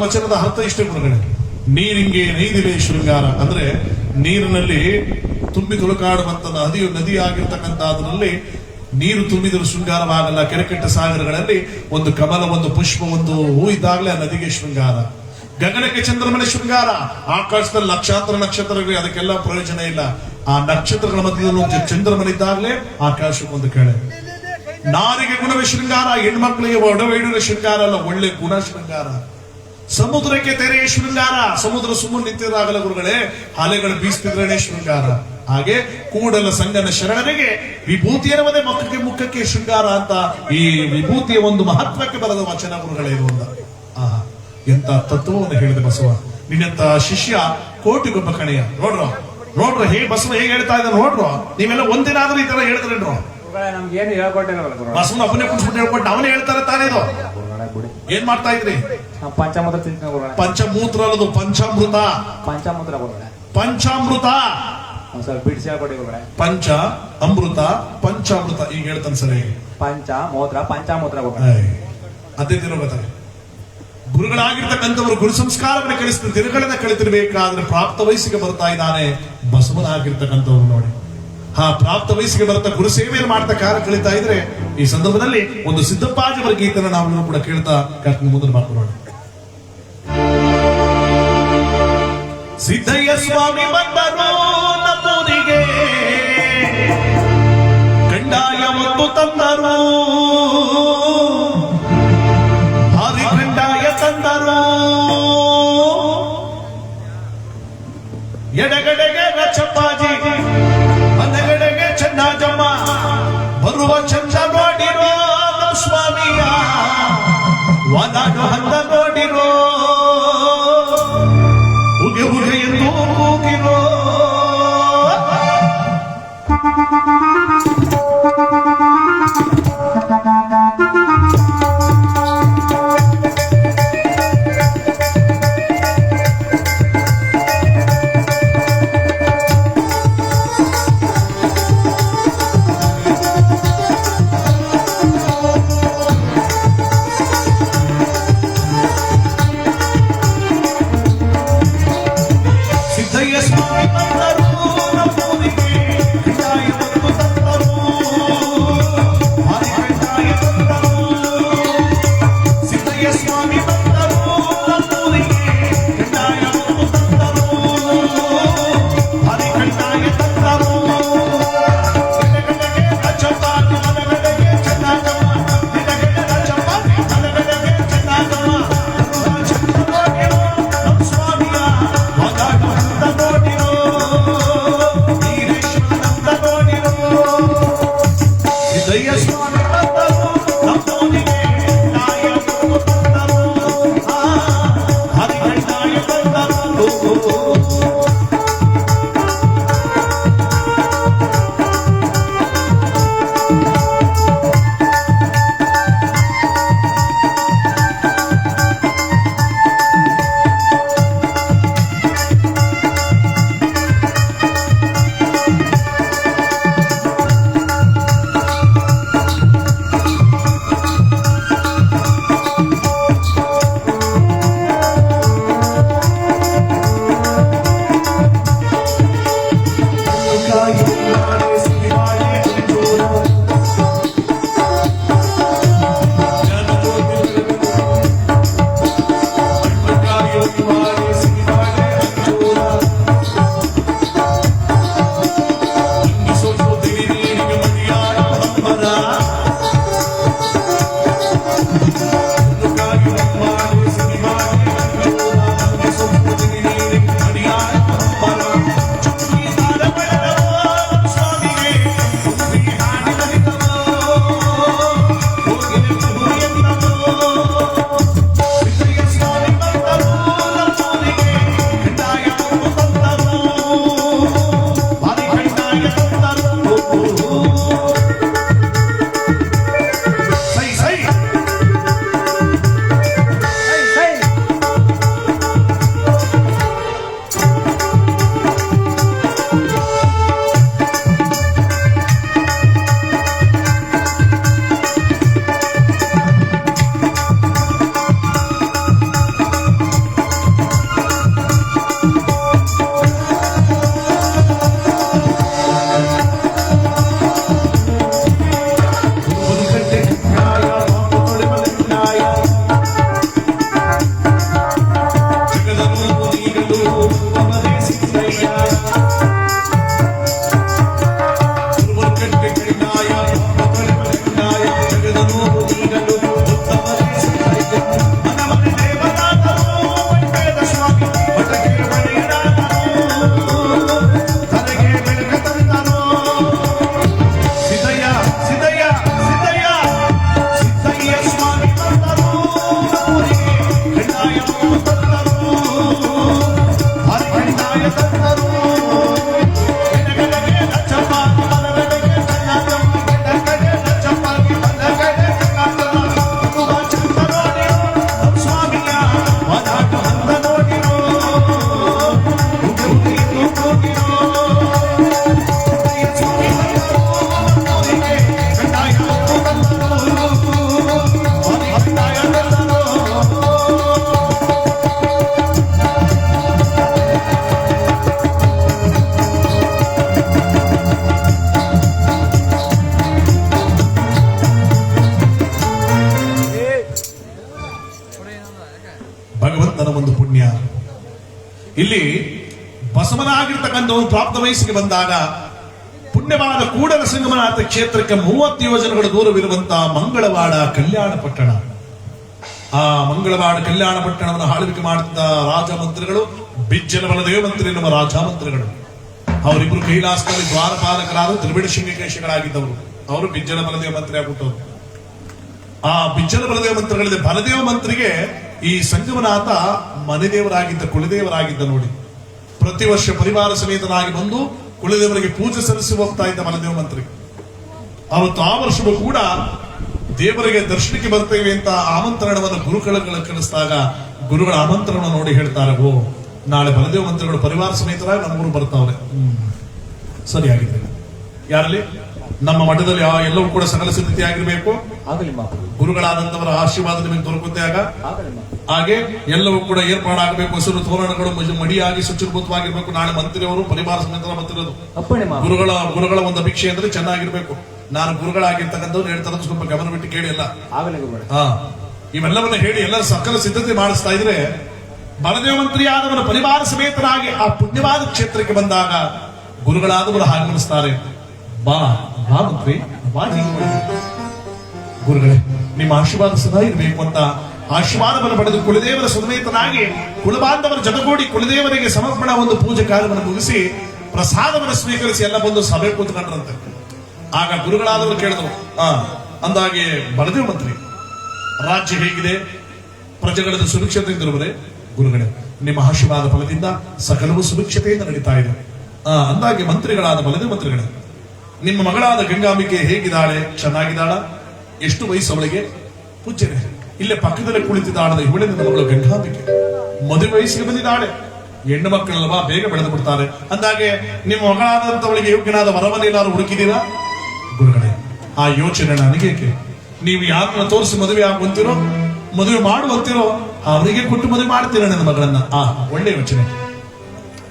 ವಚನದ ಅರ್ಥ ಇಷ್ಟೇ ಗುರುಗಳೇ. ನೀರಿಂಗೆ ನೈದಿಲೆ ಶೃಂಗಾರ ಅಂದ್ರೆ ನೀರಿನಲ್ಲಿ ತುಂಬಿ ತುಳುಕಾಡುವಂತ ನದಿ ಆಗಿರ್ತಕ್ಕಂಥ ಅದರಲ್ಲಿ ನೀರು ತುಂಬಿದರೂ ಶೃಂಗಾರವಾಗಲ್ಲ. ಕೆರೆಕಟ್ಟ ಸಾಗರಗಳಲ್ಲಿ ಒಂದು ಕಮಲ, ಒಂದು ಪುಷ್ಪ, ಒಂದು ಹೂ ಇದ್ದಾಗಲೇ ಆ ನದಿಗೆ ಶೃಂಗಾರ. ಗಗನಕ್ಕೆ ಚಂದ್ರಮನೆ ಶೃಂಗಾರ. ಆಕಾಶದಲ್ಲಿ ಲಕ್ಷಾಂತರ ನಕ್ಷತ್ರಗಳಿಗೆ ಅದಕ್ಕೆಲ್ಲ ಪ್ರಯೋಜನ ಇಲ್ಲ. ಆ ನಕ್ಷತ್ರಗಳ ಮಧ್ಯದಲ್ಲಿ ಒಂದು ಚಂದ್ರಮನಿದ್ದಾಗಲೇ ಆಕಾಶಕ್ಕೊಂದು ಕೆಳೆ. ನಾರಿಗೆ ಗುಣವೇ ಶೃಂಗಾರ, ಹೆಣ್ಮಕ್ಳಿಗೆ ಒಡವೈಡುವ ಶೃಂಗಾರ ಅಲ್ಲ, ಒಳ್ಳೆ ಗುಣ ಶೃಂಗಾರ. ಸಮುದ್ರಕ್ಕೆ ತೆರೆಯ ಶೃಂಗಾರ. ಸಮುದ್ರ ಸುಮ್ಮನೆ ನಿಂತಿರಾಗಲ್ಲ ಗುರುಗಳೇ, ಅಲೆಗಳು ಬೀಸ್ತಿದ್ರೇನೆ ಶೃಂಗಾರ. ಹಾಗೆ ಕೂಡಲ ಸಂಗನ ಶರಣನಿಗೆ ವಿಭೂತಿಯರವದೇ ಮುಖಕ್ಕೆ ಶೃಂಗಾರ ಅಂತ ಈ ವಿಭೂತಿಯ ಒಂದು ಮಹತ್ವಕ್ಕೆ ಬರದ ವಚನ ಗುರುಗಳೇ ಇರುವಂತ. ಆಹಾ, ಎಂತ ತತ್ವವನ್ನು ಹೇಳಿದೆ ಬಸವ. ನಿನ್ನಂತ ಶಿಷ್ಯ ಕೋಟಿಗೊಬ್ಬ ಕಣೆಯ. ನೋಡ್ರ ಹೇ ಬಸವ ಹೇಗೆ ಹೇಳ್ತಾ ಇದ್ದಾರೆ ನೋಡ್ರು. ನೀವೆಲ್ಲ ಒಂದಿನ ಆದ್ರೂ ಈ ತರ ಹೇಳಿದ್ರೇನ್ರು? ನಮ್ಗೆ ಏನು ಹೇಳ್ಕೊಟ್ಟಿರಲ್ಲ ಬಸವನ ಅಪ್ಪನೇ ಕುಣಿಸ್ಬಿಟ್ಟು ಹೇಳ್ಕೊಟ್ಟು ಅವನೇ ಹೇಳ್ತಾರೆ ತಾನೇ. ಇದು ಏನ್ ಮಾಡ್ತಾ ಇದ್ರಿ? ಪಂಚಾಮೃತ ತಿಂತೀನಿ ಗುರುಗಳೇ. ಪಂಚಮೂತ್ರ ಅಲ್ಲದು, ಪಂಚಾಮೃತ. ಪಂಚಾಮೃತ ಗುರುಗಳೇ. ಪಂಚಾಮೃತ ಸ್ವಲ್ಪ ಬಿಡಿಸಿ ಹೇಳ್ಕೊಡಿ ಗುರುಗಳೇ. ಪಂಚ ಅಮೃತ ಪಂಚಾಮೃತ ಈಗ ಹೇಳ್ತಾನೆ ಸರಿ. ಪಂಚಾಮೂತ್ರ ಪಂಚಾಮೂತ್ರ ಗುರುಗಳೇ. ಅದೇ ತಿರುಗತಾರೆ ಗುರುಗಳಾಗಿರ್ತಕ್ಕಂಥವ್ರು. ಗುರು ಸಂಸ್ಕಾರವನ್ನು ಕಲಿಸ್ತಾರೆ, ತಿರುಗಳನ್ನ ಕಲಿತಿರ್ಬೇಕಾದ್ರೆ ಪ್ರಾಪ್ತ ವಯಸ್ಸಿಗೆ ಬರ್ತಾ ಇದ್ದಾನೆ ಬಸವನಾಗಿರ್ತಕ್ಕಂಥವ್ರು ನೋಡಿ. ಪ್ರಾಪ್ತ ವಯಸ್ಸಿಗೆ ಬರ್ತಾ ಗುರು ಸೇವೆಯನ್ನು ಮಾಡ್ತಾ ಕಾಲ ಕಳೀತಾ ಇದ್ರೆ ಈ ಸಂದರ್ಭದಲ್ಲಿ ಒಂದು ಸಿದ್ದಪ್ಪಾಜಿಯವರ ಗೀತನ ನಾವೆಲ್ಲರೂ ಕೂಡ ಕೇಳ್ತಾ ಕಾರ್ಯಕ್ರಮ ಮುಂದೆ ಮಾಡ್ಕೊಳ್ಳೋಣ. ಸಿದ್ದಯ್ಯ ಸ್ವಾಮಿ ಬಂದರು ನಮ್ಮೂರಿಗೆ, ಕಂಡಾಯ ಒಂದು ತಂದರು, ಹರಿ ಕಂಡಾಯ ತಂದರು. ಎಡಗಡೆಗೆ ರಚಪ್ಪಾಜಿ, ಬಲಗಡೆಗೆ ಚನ್ನಾಜಮ್ಮ, ಬರುವ ಚಂದ ನೋಡಿರೋ ಸ್ವಾಮಿಯ, ವನಾಡು ಹಂದ ನೋಡಿರೋ, ಉಗೆ ಉಗೆ ಎಂದು ಕೂಗಿರೋ. ಮನೆಗೆ ತಂದರು ಎಡಗಡೆಗೆ ಚಪ್ಪಾಗಿ ಬಲಗಡೆಗೆ ಚನ್ನದಮ್ಮ ಎಡಗಡೆಗೆ ಚಪ್ಪಾಗಿ ಬಲಗಡೆಗೆ ಚನ್ನದಮ್ಮ ಚಂದ ನೋಡಿರೋ ಸ್ವಾಮಿಯ ವರಾಟ ಹಂದ ನೋಡಿರೋ ಹೋಗಿರೋ ಸ್ವಾಮಿ ಕಡ್ಡಾಯ ಭಗವಂತನ ಒಂದು ಪುಣ್ಯ. ಇಲ್ಲಿ ಬಸವನಾಗಿರ್ತಕ್ಕಂಥವನು ಪ್ರಾಪ್ತ ವಯಸ್ಸಿಗೆ ಬಂದಾಗ ಪುಣ್ಯವಾದ ಕೂಡಲ ಸಂಗಮನಾಥ ಕ್ಷೇತ್ರಕ್ಕೆ 30 ಯೋಜನೆಗಳ ದೂರವಿರುವಂತಹ ಮಂಗಳವಾಡ ಕಲ್ಯಾಣ ಪಟ್ಟಣ. ಆ ಮಂಗಳವಾಡ ಕಲ್ಯಾಣ ಪಟ್ಟಣವನ್ನು ಆಳ್ವಿಕೆ ಮಾಡುತ್ತಿದ್ದ ರಾಜ ಮಂತ್ರಿಗಳು ಬಿಜ್ಜಲ ಬಲದೇವ ಮಂತ್ರಿ ಎನ್ನುವ ರಾಜ ಮಂತ್ರಿಗಳು. ಅವರಿಬ್ಬರು ಕೈಲಾಸದಲ್ಲಿ ದ್ವಾರಪಾಲಕರಾದ ತ್ರಿವಿಡ ಶಿಂಗಕೇಶಿಗಳಾಗಿದ್ದವರು. ಅವರು ಬಿಜ್ಜಲ ಬಲದೇವ ಮಂತ್ರಿ ಆಗ್ಬಿಟ್ಟವರು. ಆ ಬಿಜ್ಜಲ ಬಲದೇವ ಮಂತ್ರಿಗಳಿದೆ. ಬಲದೇವ ಮಂತ್ರಿಗೆ ಈ ಸಂಗಮನಾಥ ಮನೆದೇವರಾಗಿದ್ದ, ಕುಲದೇವರಾಗಿದ್ದ ನೋಡಿ. ಪ್ರತಿ ವರ್ಷ ಪರಿವಾರ ಸಮೇತನಾಗಿ ಬಂದು ಕುಲದೇವರಿಗೆ ಪೂಜೆ ಸಲ್ಲಿಸಿ ಹೋಗ್ತಾ ಇದ್ದ ಬಲದೇವ ಮಂತ್ರಿ. ಅವತ್ತು ಆ ವರ್ಷವೂ ಕೂಡ ದೇವರಿಗೆ ದರ್ಶನಕ್ಕೆ ಬರ್ತೇವೆ ಅಂತ ಆಮಂತ್ರಣವನ್ನು ಗುರುಗಳ ಕಳಿಸಿದಾಗ ಗುರುಗಳ ಆಮಂತ್ರಣ ನೋಡಿ ಹೇಳ್ತಾರೆ, ಓ ನಾಳೆ ಬಲದೇವ ಮಂತ್ರಿಗಳು ಪರಿವಾರ ಸಮೇತರಾಗಿ ನಮ್ಮೂರು ಬರ್ತಾವ್ರೆ. ಸರಿಯಾಗಿದೆ. ಯಾರಲ್ಲಿ ನಮ್ಮ ಮಠದಲ್ಲಿ ಎಲ್ಲವೂ ಕೂಡ ಸಕಲ ಸಿದ್ಧತೆ ಆಗಿರ್ಬೇಕು. ಗುರುಗಳಾದಂತವರ ಆಶೀರ್ವಾದ ನಿಮಗೆ ದೊರಕುತ್ತಾಗ ಹಾಗೆ ಎಲ್ಲವೂ ಕೂಡ ಏರ್ಪಾಡಾಗಬೇಕು. ಹಸಿರು ತೋರಣಗಳು ಮಡಿಯಾಗಿ ಶುಚಿರ್ಭೂತವಾಗಿರ್ಬೇಕು. ನಾಳೆ ಮಂತ್ರಿಯವರು ಪರಿವಾರ ಸಮೇತ ಬರ್ತಿರೋದು. ಗುರುಗಳ ಒಂದು ಅಭಿಕ್ಷೆ ಅಂದ್ರೆ ಚೆನ್ನಾಗಿರ್ಬೇಕು. ನಾನು ಗುರುಗಳಾಗಿರ್ತಕ್ಕಂಥವ್ರು ಹೇಳ್ತಾರೆ, ಸ್ವಲ್ಪ ಗಮನ ಬಿಟ್ಟು ಕೇಳಿ ಎಲ್ಲ. ಇವೆಲ್ಲವನ್ನ ಹೇಳಿ ಎಲ್ಲರ ಸಕಲ ಸಿದ್ಧತೆ ಮಾಡಿಸ್ತಾ ಇದ್ರೆ ಬಲದೇವ ಮಂತ್ರಿ ಆದವರ ಪರಿವಾರ ಸಮೇತನಾಗಿ ಆ ಪುಣ್ಯವಾದ ಕ್ಷೇತ್ರಕ್ಕೆ ಬಂದಾಗ ಗುರುಗಳಾದವರು ಆಗಮಿಸ್ತಾರೆ. ಬಾ ಬಾ ಮಂತ್ರಿ, ಬಾ. ಗುರುಗಳೇ, ನಿಮ್ಮ ಆಶೀರ್ವಾದ ಸದಾ ಇರಬೇಕು ಅಂತ ಆಶೀರ್ವಾದವನ್ನು ಪಡೆದು ಕುಲದೇವರ ಸಮೇತನಾಗಿ ಕುಲಬಾಂಧವರ ಜೊತೆಗೂಡಿ ಕುಲದೇವರಿಗೆ ಸಮರ್ಪಣಾ ಒಂದು ಪೂಜೆ ಕಾರ್ಯವನ್ನು ಮುಗಿಸಿ ಪ್ರಸಾದವನ್ನು ಸ್ವೀಕರಿಸಿ ಎಲ್ಲ ಬಂದು ಸಭೆ ಕೂತ್ಕೊಂಡ್ರಂತೆ. ಆಗ ಗುರುಗಳಾದವರು ಕೇಳಿದ್ರು, ಅಂದಾಗೆ ಬಲದೇವ ಮಂತ್ರಿ, ರಾಜ್ಯ ಹೇಗಿದೆ? ಪ್ರಜೆಗಳ ಸುರಕ್ಷತೆಯಿಂದಿರುವುದೇ? ಗುರುಗಳೇ, ನಿಮ್ಮ ಆಶೀರ್ವಾದ ಫಲದಿಂದ ಸಕಲವು ಸುರಕ್ಷತೆಯಿಂದ ನಡೀತಾ ಇದೆ. ಅಂದಾಗೆ ಮಂತ್ರಿಗಳಾದ ಬಲದೇವ ಮಂತ್ರಿಗಳೇ, ನಿಮ್ಮ ಮಗಳಾದ ಗಂಗಾಂಬಿಕೆ ಹೇಗಿದ್ದಾಳೆ? ಚೆನ್ನಾಗಿದ್ದಾಳ? ಎಷ್ಟು ವಯಸ್ಸು ಅವಳಿಗೆ? ಪೂಜ್ಯರೇ, ಇಲ್ಲೇ ಪಕ್ಕದಲ್ಲೇ ಕುಳಿತಿದ್ದಾಳದ ಇವಳೆ ನನ್ನ ಮಗಳು ಗಂಗಾಂಬಿಕೆ. ಮದುವೆ ವಯಸ್ಸಿಗೆ ಬಂದಿದ್ದಾಳೆ. ಹೆಣ್ಣು ಮಕ್ಕಳಲ್ವಾ, ಬೇಗ ಬೆಳೆದು ಬಿಡ್ತಾರೆ. ಅಂದಾಗೆ ನಿಮ್ಮ ಮಗಳಾದಂತವಳಿಗೆ ಯೋಗ್ಯನಾದ ವರವನ್ನೇನಾದ್ರು ಹುಡುಕಿದ್ದೀರಾ? ಗುರುಗಳೇ, ಆ ಯೋಚನೆ ನನಗೇಕೆ? ನೀವು ಯಾರನ್ನ ತೋರಿಸಿ ಮದುವೆ ಆಗುವಂತಿರೋ, ಮದುವೆ ಮಾಡುವಂತಿರೋ ಅವರಿಗೆ ಕೊಟ್ಟು ಮದುವೆ ಮಾಡ್ತೀರ ನನ್ನ ಮಗಳನ್ನ. ಒಳ್ಳೆ ಯೋಚನೆ.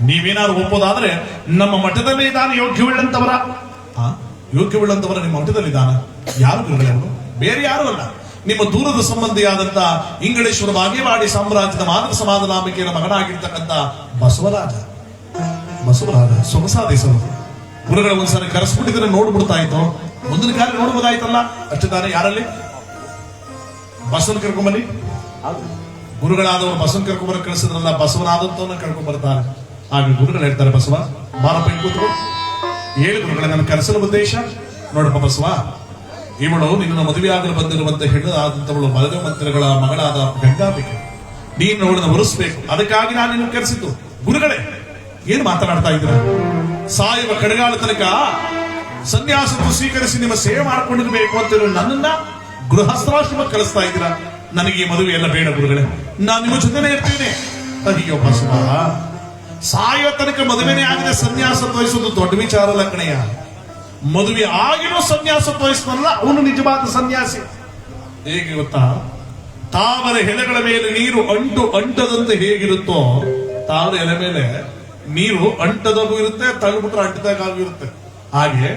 ನೀವೇನಾದ್ರು ಒಪ್ಪೋದಾದ್ರೆ ನಮ್ಮ ಮಠದಲ್ಲೇ ಇದ್ದಾನೆ ಯೋಗ್ಯವುಳ್ಳಂತವರ. ಯೋಗ್ಯವುಳ್ಳಂತವರ ನಿಮ್ಮ ಮಠದಲ್ಲಿದ್ದಾನ? ಯಾರು ಗುರುಗಳೇ ಅವರು? ಬೇರೆ ಯಾರು ಅಲ್ಲ, ನಿಮ್ಮ ದೂರದ ಸಂಬಂಧಿಯಾದಂತ ಇಂಗಳೇಶ್ವರ ಬಾಗೇವಾಡಿ ಸಾಮ್ರಾಜ್ಯದ ಮಾದರ ಸಮಾಧಾನಾಂಬಿಕೆಯ ಮಗನಾಗಿರ್ತಕ್ಕಂಥ ಬಸವರಾಜ ಸೊಗಸಾದೇಶರು. ಗುರುಗಳ ಒಂದ್ಸರಿ ಕರೆಸ್ಬಿಟ್ಟಿದ್ರೆ ನೋಡ್ಬಿಡ್ತಾ ಇತ್ತು, ಮುಂದಿನ ಕಾಲ ನೋಡ್ಬೋದಾಯ್ತಲ್ಲ. ಅಷ್ಟು ತಾನೇ. ಯಾರಲ್ಲಿ? ಬಸವನ್ ಕರ್ಕೊಂಬನ್ನಿ. ಗುರುಗಳಾದವರು ಬಸವನ್ ಕರ್ಕೊಂಬರ ಕಳಿಸಿದ್ರಲ್ಲ, ಬಸವನಾದಂತವನ್ನ ಕರ್ಕೊಂಡ್ ಬರ್ತಾರೆ. ಆಗ ಗುರುಗಳು ಹೇಳ್ತಾರೆ, ಬಸವ ಬಾರಪ್ಪ ಕೂತ್ಕೊ. ಹೇಳಿ ಗುರುಗಳ, ನನ್ನ ಕರೆಸಲು ಉದ್ದೇಶ ನೋಡಪ್ಪ ಬಸವ, ಇವಳು ನಿನ್ನ ಮದುವೆ ಆಗಲು ಬಂದಿರುವಂತ ಹೆಣ್ಣು ಆದಂತವಳು ಬಲದೇವ ಮಂತ್ರಿಗಳ ಮಗಳಾದ ಗಂಗಾಂಬಿಕೆ. ನೀನು ಅವಳನ್ನು ಒರೆಸ್ಬೇಕು. ಅದಕ್ಕಾಗಿ ನಾನು ನಿನ್ನ ಕರೆಸಿದ್ದು. ಗುರುಗಳೇ, ಏನು ಮಾತನಾಡ್ತಾ ಇದ್ದೀರ? ಸಾಯುವ ಕಡೆಗಾಲ ತನಕ ಸನ್ಯಾಸವನ್ನು ಸ್ವೀಕರಿಸಿ ನಿಮ್ಮ ಸೇವೆ ಮಾಡಿಕೊಂಡಿರ್ಬೇಕು ಅಂತಿರೋ ನನ್ನನ್ನ ಗೃಹಸ್ಥಾಶ್ರಮ ಕಳಿಸ್ತಾ ಇದ್ದೀರಾ. ನನಗೆ ಈ ಮದುವೆ ಎಲ್ಲ ಬೇಡ ಗುರುಗಳೇ, ನಾನು ನಿಮ್ಮ ಜೊತೆನೇ ಇರ್ತೀನಿ. ಅಯ್ಯೋ ಬಸವ, ಸಾಯುವ ತನಕ ಮದುವೆನೇ ಆಗದೆ ಸನ್ಯಾಸ ತೋರಿಸೋದು ದೊಡ್ಡ ವಿಚಾರ ಅಲ್ಲ ಕಣೆಯ. ಮದುವೆ ಆಗಿರೋ ಸನ್ಯಾಸ ತೋರಿಸ್ತಾನಲ್ಲ, ಅವನು ನಿಜವಾದ ಸನ್ಯಾಸಿ. ಹೇಗೆ ಗೊತ್ತಾ? ತಾವರ ಎಲೆಗಳ ಮೇಲೆ ನೀರು ಅಂಟದಂತೆ ಹೇಗಿರುತ್ತೋ, ತಾವರ ಎಲೆ ಮೇಲೆ ನೀರು ಅಂಟದಾಗೂ ಇರುತ್ತೆ, ತಳ್ಳಿಬಿಟ್ರೆ ಅಂಟದಾಗೂ ಇರುತ್ತೆ. ಹಾಗೆ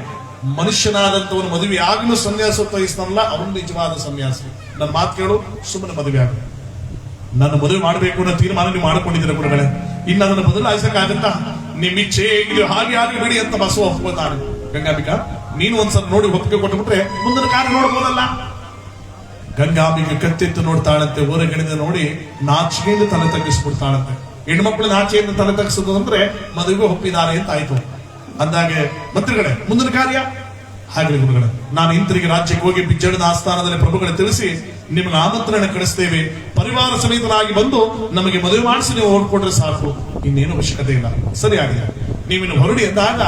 ಮನುಷ್ಯನಾದಂತವನು ಮದುವೆ ಆಗಲು ಸನ್ಯಾಸ ತೋರಿಸ್ತಾನಲ್ಲ, ಅವನು ನಿಜವಾದ ಸನ್ಯಾಸಿ. ನನ್ನ ಮಾತು ಕೇಳು, ಸುಮ್ಮನೆ ಮದುವೆ ಆಗ. ನನ್ನ ಮದುವೆ ಮಾಡಬೇಕು ಅನ್ನೋ ತೀರ್ಮಾನ ನೀವು ಮಾಡಿಕೊಂಡಿದ್ದೀರ ಗುರುಗಳೇ. ಇನ್ನು ಅದನ್ನು ಬದಲಾಯಿಸಕ್ಕಾಗತ್ತಾ? ನಿಮ್ಮ ಇಚ್ಛೆ ಹೇಗಿದೆಯೋ ಹಾಗೆ ಆಗಿ ಬಿಡಿ ಅಂತ ಬಸವ ಒಪ್ಕೋತಾನೆ. ಗಂಗಾಂಬಿಕಾ, ನೀನು ಒಂದ್ಸಲ ನೋಡಿ ಒಪ್ಪಿಗೆ ಕೊಟ್ಟುಬಿಟ್ರೆ ಮುಂದಿನ ಕಾರ್ಯ ನೋಡ್ಬೋದಲ್ಲ. ಗಂಗಾಂಬಿಕೆ ಕತ್ತೆತ್ತು ನೋಡ್ತಾಳಂತೆ. ಹೊರಗಡೆಯಿಂದ ನೋಡಿ ನಾಚಿಕೆಯಿಂದ ತಲೆ ತಗ್ಗಿಸ್ಬಿಡ್ತಾಳಂತೆ. ಹೆಣ್ಮಕ್ಳು ನಾಚಿಕೆಯಿಂದ ತಲೆ ತಗ್ಗಿಸೋದು ಅಂದ್ರೆ ಮದುವೆಗೆ ಒಪ್ಪಿದ್ದಾರೆ ಅಂತ ಆಯ್ತು. ಅಂದಾಗೆ ಮಂತ್ರಿಗಳೇ, ಮುಂದಿನ ಕಾರ್ಯ ಹಾಗೆ ಗುರುಗಳೇ, ನಾನು ಹಿಂತಿರುಗಿ ರಾಜ್ಯಕ್ಕೆ ಹೋಗಿ ಬಿಜ್ಜಳದ ಆಸ್ಥಾನದಲ್ಲಿ ಪ್ರಭುಗಳು ತಿಳಿಸಿ ನಿಮಗೆ ಆಮಂತ್ರಣ ಕಳಿಸ್ತೇವೆ, ಪರಿವಾರ ಸಮೇತರಾಗಿ ಬಂದು ನಮಗೆ ಮದುವೆ ಮಾಡಿಸಿ ನೀವು ಹೊರಡ್ಕೊಟ್ರೆ ಸಾಕು, ಇನ್ನೇನು ಅವಶ್ಯಕತೆ ಇಲ್ಲ. ಸರಿಯಾಗಿದೆ, ನೀವಿನ್ನು ಹೊರಡಿ ಎಂದಾಗ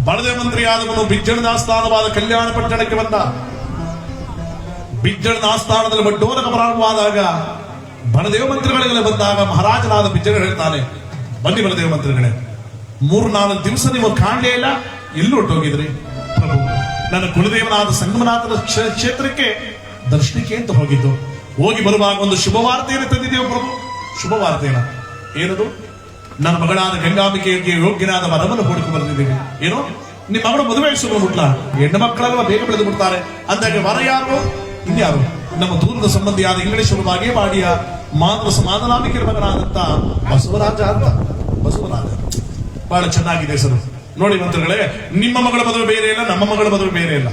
ಬಡದೆ ಮಂತ್ರಿಯಾದವನು ಬಿಜ್ಜಳದ ಆಸ್ಥಾನವಾದ ಕಲ್ಯಾಣ ಪಟ್ಟಣಕ್ಕೆ ಬಂದ. ಬಿಜ್ಜಳದ ಆಸ್ಥಾನದಲ್ಲಿ ಬಡ್ಡೋರಕ ಪ್ರಾರಂಭವಾದಾಗ ಬಲದೇವ ಮಂತ್ರಿಗಳಿಗೆಲ್ಲ ಬಂದಾಗ ಮಹಾರಾಜನಾದ ಬಿಜ್ಜಳ ಹೇಳ್ತಾನೆ, ಬನ್ನಿ ಬಲದೇವ ಮಂತ್ರಿಗಳೇ, 3-4 ದಿವಸ ನೀವು ಕಾಣಲೇ ಇಲ್ಲ, ಎಲ್ಲೂ ಹೊರಟೋಗಿದ್ರಿ? ಪ್ರಭು, ನನ್ನ ಕುಲದೇವನಾದ ಸಂಗಮನಾಥನ ಕ್ಷೇತ್ರಕ್ಕೆ ದರ್ಶನಕ್ಕೆ ಅಂತ ಹೋಗಿದ್ದು. ಹೋಗಿ ಬರುವಾಗ ಒಂದು ಶುಭವಾರ್ತೆಯನ್ನು ತಂದಿದ್ದೇವೆ ಪ್ರಭು. ಶುಭವಾರ್ತೆಯನ್ನ ಏನದು? ನನ್ನ ಮಗಳಾದ ಗಂಗಾಂಬಿಕೆಗೆ ಯೋಗ್ಯನಾದ ವರವನ್ನು ಹುಡುಕಿ ಬಂದಿದ್ದೀವಿ. ಏನು, ನಿಮ್ಮ ಮಗಳು ಮದುವೆ ಮುಟ್ಲ, ಹೆಣ್ಣು ಮಕ್ಕಳೆಲ್ಲ ಬೇಗ ಬೆಳೆದು ಬಿಡ್ತಾರೆ ಅಂದಾಗ ವರ ಯಾರು? ಇನ್ಯಾರು? ನಮ್ಮ ದೂರದ ಸಂಬಂಧಿಯಾದ ಇಂಗ್ಲಿಷ್ ಬಾಗೇವಾಡಿಯ ಮಾದನಾಂಬಿಕೆಯ ಮಗನಾದಂತ ಬಸವರಾಜ ಅಂತ. ಬಸವರಾಜ ಬಹಳ ಚೆನ್ನಾಗಿದೆ ಹೆಸರು. ನೋಡಿ ಮಂತ್ರಿಗಳೇ, ನಿಮ್ಮ ಮಗಳ ಮದುವೆ ಬೇರೆ ಇಲ್ಲ, ನಮ್ಮ ಮಗಳ ಮದುವೆ ಬೇರೆ ಇಲ್ಲ.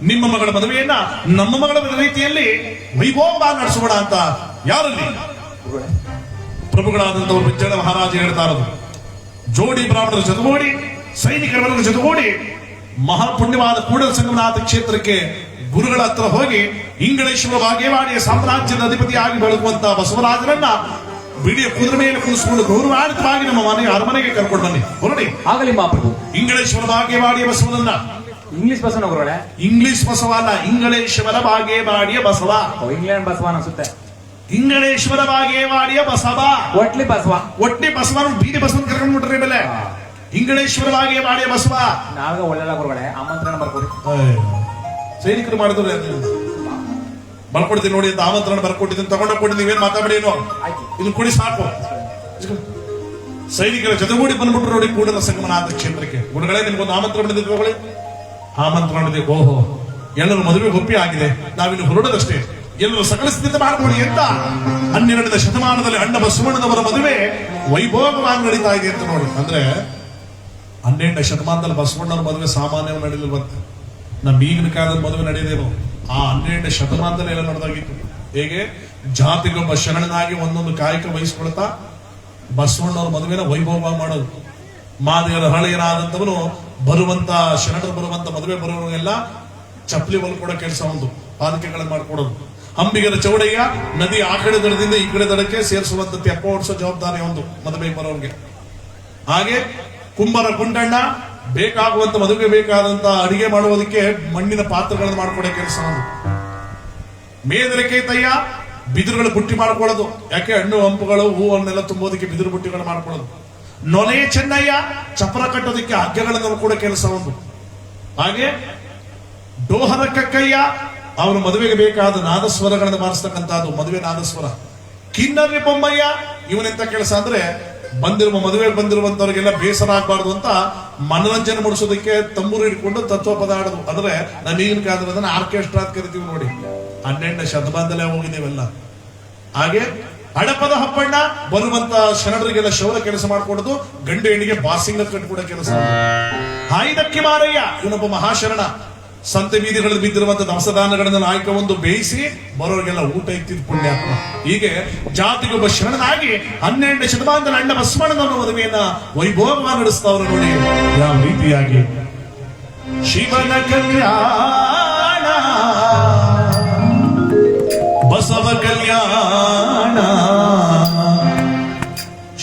ನಿಮ್ಮ ಮಗಳ ಮದುವೆಯನ್ನ ನಮ್ಮ ಮಗಳ ರೀತಿಯಲ್ಲಿ ವೈಭವ ನಡೆಸೋಣ ಅಂತ ಯಾರಲ್ಲಿ? ಪ್ರಭುಗಳಾದಂತವರು ಬಿಜ್ಜಳ ಮಹಾರಾಜ ಹೇಳ್ತಾ ಇರೋದು. ಜೋಡಿ ಬ್ರಾಹ್ಮಣರ ಜೊತೆಗೂಡಿ, ಸೈನಿಕರ ವರ್ಗ ಜೊತೆಗೂಡಿ ಮಹಾಪುಣ್ಯವಾದ ಕೂಡಲ ಸಂಗಮನಾಥ ಕ್ಷೇತ್ರಕ್ಕೆ ಗುರುಗಳ ಹತ್ರ ಹೋಗಿ ಇಂಗಳೇಶ್ವರ ಬಾಗೇವಾಡಿಯ ಸಾಮ್ರಾಜ್ಯದ ಅಧಿಪತಿಯಾಗಿ ಬೆಳಗುವಂತ ಬಸವರಾಜರನ್ನ ಬಿಡಿಯ ಕುದುರೆ ಮೇಲೆ ಕೂರಿಸಿಕೊಂಡು ಗೌರವಾನ್ವಿತವಾಗಿ ನಮ್ಮ ಮನೆಯ ಅರಮನೆಗೆ ಕರ್ಕೊಂಡು ಬನ್ನಿ, ಹೊರಡಿ. ಆಗಲಿ ಮಹಾಪ್ರಭು. ಇಂಗಳೇಶ್ವರ ಬಾಗೇವಾಡಿಯ ಬಸವನನ್ನ, ಇಂಗ್ಲಿಷ್ ಬಸವನ ಗುರುಗಳೇ? ಇಂಗ್ಲಿಷ್ ಬಸವ ಅಲ್ಲ, ಇಂಗಳೇಶ್ವರ ಬಾಗೇವಾಡಿಯ ಬಸವ. ಇಂಗ್ಲೆಂಡ್ ಬಸವ ಅನ್ಸುತ್ತೆ. ಇಂಗಳೇಶ್ವರ ಬಾಗೇವಾಡಿಯ ಬಸವ, ಒಟ್ಲಿ ಬಸವ. ಒಟ್ಟಿ ಬಸವನ ಬೀದಿ ಬಸವನ್ ಕರ್ಕೊಂಡು ಬಿಟ್ರಿ ಬೆಲೆ. ಇಂಗಳೇಶ್ವರ ಬಾಗೇವಾಡಿಯ ಬಸವ. ನಾವೇ ಒಳ್ಳೆಲ್ಲ ಗುರುಗಳೇ, ಆಮಂತ್ರಣ ಬರ್ಕೊಡಿ. ಸೈನಿಕರು ಮಾಡಿದ್ರೆ ಬರ್ಕೊಡ್ತೀನಿ ನೋಡಿ ಅಂತ ಆಮಂತ್ರಣ ಬರ್ಕೊಟ್ಟಿದ್ದೀನಿ, ತಗೊಂಡೋಗ್ಕೊಟ್ಟು ನೀವೇನ್ ಮಾತಾಡಿ, ಇದು ಕುಡಿ ಸಾಕು. ಸೈನಿಕರ ಜೊತೆಗೂಡಿ ಬಂದ್ಬಿಟ್ರು ನೋಡಿ ಕೂಡಲ ಸಂಗಮನಾಥ ಕ್ಷೇತ್ರಕ್ಕೆ. ಗುರುಗಳೇ, ನಿಮ್ಗೊಂದು ಆಮಂತ್ರಣ ಬಂದಿದ್ದು ತಗೊಳ್ಳಿ. ಆಮಂತ್ರಣ ಬಂದಿದೆ. ಓಹೋ, ಎಲ್ಲರೂ ಮದುವೆ ಒಪ್ಪಿ ಆಗಿದೆ, ನಾವಿನ್ನು ಹೊರಡೋದಷ್ಟೇ, ಎಲ್ಲರೂ ಸಕಲ ಸ್ಥಿತಿ ಮಾಡ್ಕೊಳ್ಳಿ ಅಂತ 12ನೇ ಶತಮಾನದಲ್ಲಿ ಅಣ್ಣ ಬಸವಣ್ಣನವರ ಮದುವೆ ವೈಭೋಗವಾಗಿ ನಡೀತಾ ಇದೆ ಅಂತ ನೋಡಿ. ಅಂದ್ರೆ 12ನೇ ಶತಮಾನದಲ್ಲಿ ಬಸವಣ್ಣನ ಮದುವೆ ಸಾಮಾನ್ಯವಾಗಿ ನಡೀಲಿಲ್ವಂತೆ. ನಮ್ಮ ಈಗಿನ ಕಾಲದ ಮದುವೆ ನಡೆಯದೇನು, ಆ 12ನೇ ಶತಮಾನದಲ್ಲಿ ಎಲ್ಲ ನಡೆದಾಗಿತ್ತು. ಹೇಗೆ ಜಾತಿಗೊಬ್ಬ ಶರಣನಾಗಿ ಒಂದೊಂದು ಕಾಯಕ ವಹಿಸ್ಕೊಳ್ತಾ ಬಸವಣ್ಣವ್ರ ಮದುವೆನ ವೈಭವ ಮಾಡೋದು. ಮಾದೇವರ ಹಳೆಯನಾದಂತವನು ಬರುವಂತ ಶರಣರು ಬರುವಂತ ಮದುವೆ ಬರುವವರಿಗೆಲ್ಲ ಚಪ್ಪಲಿ ಹೊಲ್ಕೊಡೋ ಕೆಲಸ ಒಂದು, ಪಾದಕೆಗಳನ್ನು ಮಾಡ್ಕೊಡೋದು. ಅಂಬಿಗರ ಚೌಡಯ್ಯ ನದಿ ಆ ಕಡೆ ದಡದಿಂದ ಈ ಕಡೆ ದಡಕ್ಕೆ ಸೇರಿಸುವಂತ ತೆಪ್ಪ ಓಡಿಸೋ ಜವಾಬ್ದಾರಿ ಒಂದು ಮದುವೆ ಬರೋರಿಗೆ. ಹಾಗೆ ಕುಂಬರ ಗುಂಡಣ್ಣ ಬೇಕಾಗುವಂತ ಮದುವೆ ಬೇಕಾದಂತ ಅಡಿಗೆ ಮಾಡುವುದಕ್ಕೆ ಮಣ್ಣಿನ ಪಾತ್ರಗಳನ್ನು ಮಾಡ್ಕೊಡೋ ಕೆಲಸ ಒಂದು. ಮೇದರಿಕೆ ತಯ್ಯ ಬಿದಿರುಗಳು ಬುಟ್ಟಿ ಮಾಡ್ಕೊಳ್ಳೋದು, ಯಾಕೆ ಹಣ್ಣು ಹಂಪುಗಳು ಹೂವನ್ನೆಲ್ಲ ತುಂಬೋದಕ್ಕೆ ಬಿದಿರು ಬುಟ್ಟಿಗಳು ಮಾಡ್ಕೊಳ್ಳೋದು. ನೊಲೆ ಚೆನ್ನಯ್ಯ ಚಪ್ರ ಕಟ್ಟೋದಕ್ಕೆ ಹಗ್ಗಗಳನ್ನು ಕೂಡ ಕೆಲಸ ಒಂದು. ಹಾಗೆ ಡೋಹರ ಕಕ್ಕಯ್ಯ ಅವರ ಮದುವೆಗೆ ಬೇಕಾದ ನಾದಸ್ವರಗಳನ್ನು ಬಾರಿಸ್ತಕ್ಕಂಥದ್ದು ಮದುವೆ ನಾದಸ್ವರ. ಕಿನ್ನರಿ ಬೊಮ್ಮಯ್ಯ ಇವನೆಂತ ಕೆಲಸ ಅಂದ್ರೆ ಮದುವೆಗೆ ಬಂದಿರುವಂತವ್ರಿಗೆಲ್ಲ ಬೇಸರ ಆಗ್ಬಾರ್ದು ಅಂತ ಮನೋರಂಜನೆ ಮೂಡಿಸೋದಕ್ಕೆ ತಂಬೂರು ಹಿಡ್ಕೊಂಡು ತತ್ವಪದ ಆಡೋದು. ಅಂದ್ರೆ ನಾನು ಈಗಿನ ಕಾಲದಲ್ಲಿ ಆರ್ಕೆಸ್ಟ್ರಾ ಅಂತ ಕರಿತೀವಿ ನೋಡಿ, 12ನೇ ಶತಮಾನದಲ್ಲೇ ಹೋಗಿದ್ದೇವೆಲ್ಲ. ಹಾಗೆ ಹಡಪದ ಹಪ್ಪಣ್ಣ ಬರುವಂತ ಶರಣರಿಗೆಲ್ಲ ಶೌರ ಕೆಲಸ ಮಾಡ್ಕೊಡೋದು, ಗಂಡು ಹೆಣ್ಣಿಗೆ ಬಾಸಿಂಗ ಕಟ್ಕೊಡೋ ಕೆಲಸ. ಹಾಯ್ದಕ್ಕಿ ಮಾರಯ್ಯ ಇವನೊಬ್ಬ ಮಹಾಶರಣ, ಸಂತೆ ಬೀದಿಗಳಲ್ಲಿ ಬಿದ್ದಿರುವಂತ ದವಸದಾನಗಳನ್ನ ಆಯ್ಕೆ ಒಂದು ಬೇಯಿಸಿ ಬರೋರಿಗೆಲ್ಲ ಊಟ ಇತ್ತಿದ್ ಪುಣ್ಯಾತ್ಮ. ಹೀಗೆ ಜಾತಿಗೊಬ್ಬ ಶರಣನಾಗಿ 12ನೇ ಶತಮಾನದಲ್ಲಿ ಅಣ್ಣ ಬಸವಣ್ಣನವರ ಮದುವೆಯನ್ನ ವೈಭೋಗವಾಗಿ ನಡೆಸ್ತಾವ್ರು ನೋಡಿ ಯಾವ ರೀತಿಯಾಗಿ. ಶಿವನ ಕಲ್ಯಾಣ ಬಸವ ಕಲ್ಯಾಣ,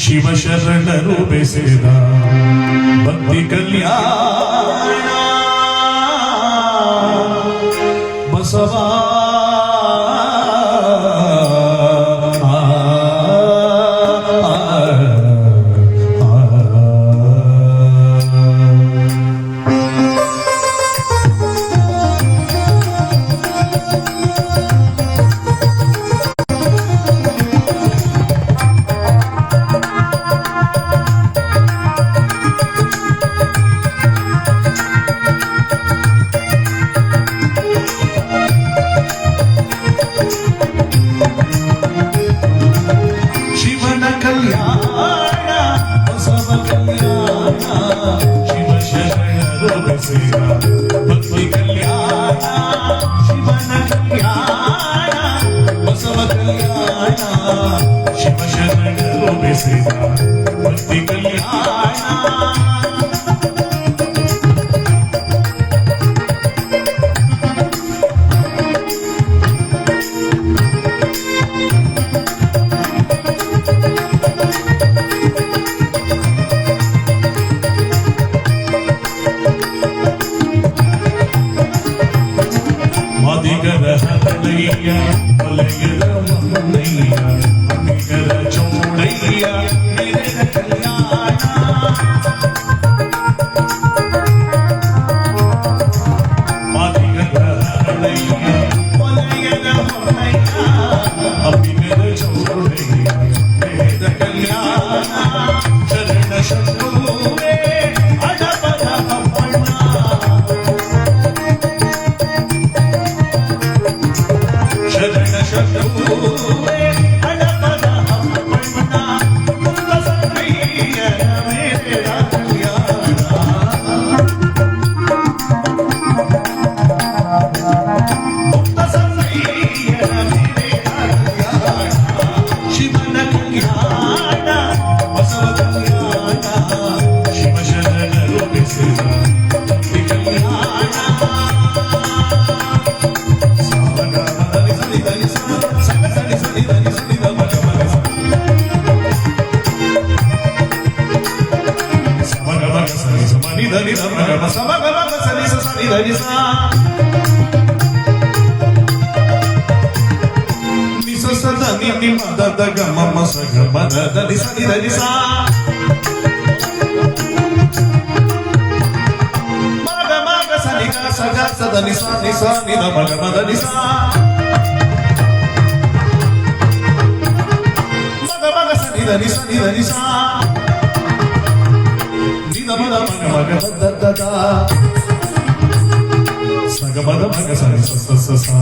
ಶಿವ ಶರಣರು ಬೆಸೆದ ಭಕ್ತಿ ಕಲ್ಯಾಣ, ಬಸವ ಭಕ್ತಿ ಕಲ್ಯಾಣ, ಶಿವನ ಕಲ್ಯಾಣ ಬಸವ ಕಲ್ಯಾಣ, ಶಿವ ಶರಣರು ಬೆಸೆದ ಭಕ್ತಿ ಕಲ್ಯಾಣ. ಶರಣ ಶತ್ರುವೇ ಅಡಪದ ಅಪ್ಪಣ್ಣ ಶರಣ ಶತ್ರುವೇ ಅಡಪದ ಅಪ್ಪಣ್ಣ ಮುಕ್ತ ಸಂಗಯ್ಯನ ಮೇಲೆ ಕಲ್ಯಾಣ ಮುಕ್ತ ಸಂಗಯ್ಯನ ಮೇಲೆ ಕಲ್ಯಾಣ ಶಿವನ ಕಲ್ಯಾಣ ಬಸವ ಕಲ್ಯಾಣ ಶಿವ ಶರಣರು ಬೆಸೆದ ಭಕ್ತಿ ಕಲ್ಯಾಣ ಸಾಗರದಲ್ಲಿ ಸರಿದಲಿ ಸಗಸಡಿ ಸರಿದಲಿ ಸರಿದ ಮಗ ಮಗ ಸಮಗ ಮಗ ಸರಿ ಸಮನಿದಲಿ ಮಗ ಮಗ ಸಮಗ ಮಗ ಸರಿ ಸರಿದಲಿ ಸಾ ಸದ ನಿ ಮದ ಗ ಮಮ ಸಗ ಮದ ದಿ ಸದಿ ದಿ ಸಾ ಮಗ ಮಗ ಸನಿ ಗ ಸಗ ಸದ ನಿ ಸಾ ನಿ ದ ಮಗ ಮದ ನಿ ಸಾ ಮಗ ಮಗ ಸನಿ ದ ನಿ ಸಾ ನಿ ದ ಮದ ಮಗ ಮಗ ದ ದ ದ ಸಗ ಮದ ಮಗ ಸನಿ ಸ ಸ ಸ ಸಾ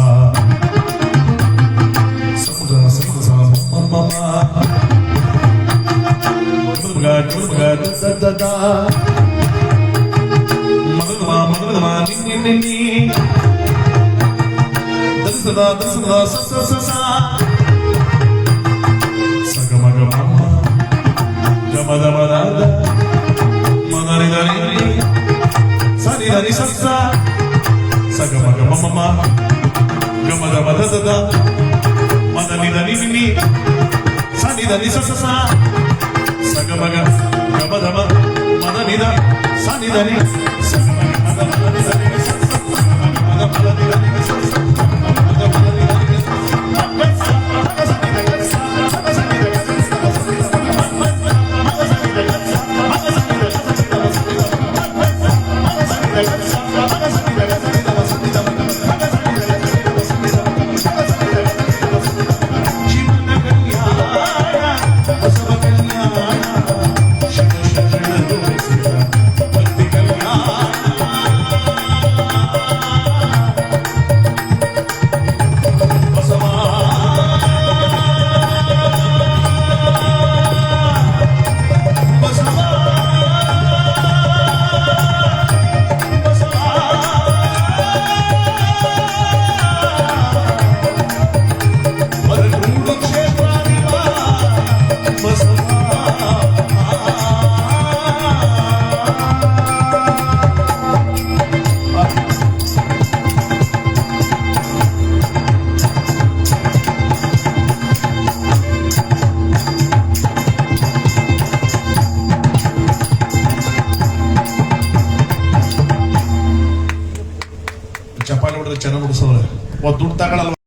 ಮದನಿ ಸನಿ ದ ನಿ ಸ ಸ ಸ ಸಗ ಮಗ ಗಮ ಧಮ ಮದ ನಿ ದ ಸನಿ ದ ನಿ ಸಗ ಮಗ ಮದ ಮದ ನಿ ದ ನಿ ಸ ಸ ಮಗ ಮದ ನಿ ದ ನಿ ಸ ಸ ಮಗ ಮದ ನಿ ದ ನಿ ಸ ಸ ಮಗ ಸನಿ ದ ಗ ಸ ಮಗ ಸನಿ ದ ಗ ಸ ಮಗ ಸನಿ ದ ಗ ಸ ಮಗ ಸನಿ ದ ಗ ಸ ಮಗ ಸನಿ ದ ಗ ಸ ಮಗ ಸನಿ ದ ಗ ಸ ಮಗ ಸನಿ ದ ಗ ಸ ಮಗ ಸನಿ ದ ಗ ಸ ಮಗ ಸನಿ ದ ಮಗ ಮಗ ಸನಿ ದ ಗ ಸ ಮಗ ಸನಿ ದ ಬಸವ ಕಲ್ಯಾಣ ಶಿವ ಶರಣರು ಬೆಸೆದ ಭಕ್ತಿ ಕಲ್ಯಾಣ ಬಸವ ಬಸವ ಬರಗೂಡು ಕ್ಷೇತ್ರ ಚಪಾಲಿ ಹೊಡೆದ್ರೆ ಚೆನ್ನಾಗಿ ಮುಡಿಸೋರೆ ದುಡ್ಡು ತಗೊಳಲ್ವ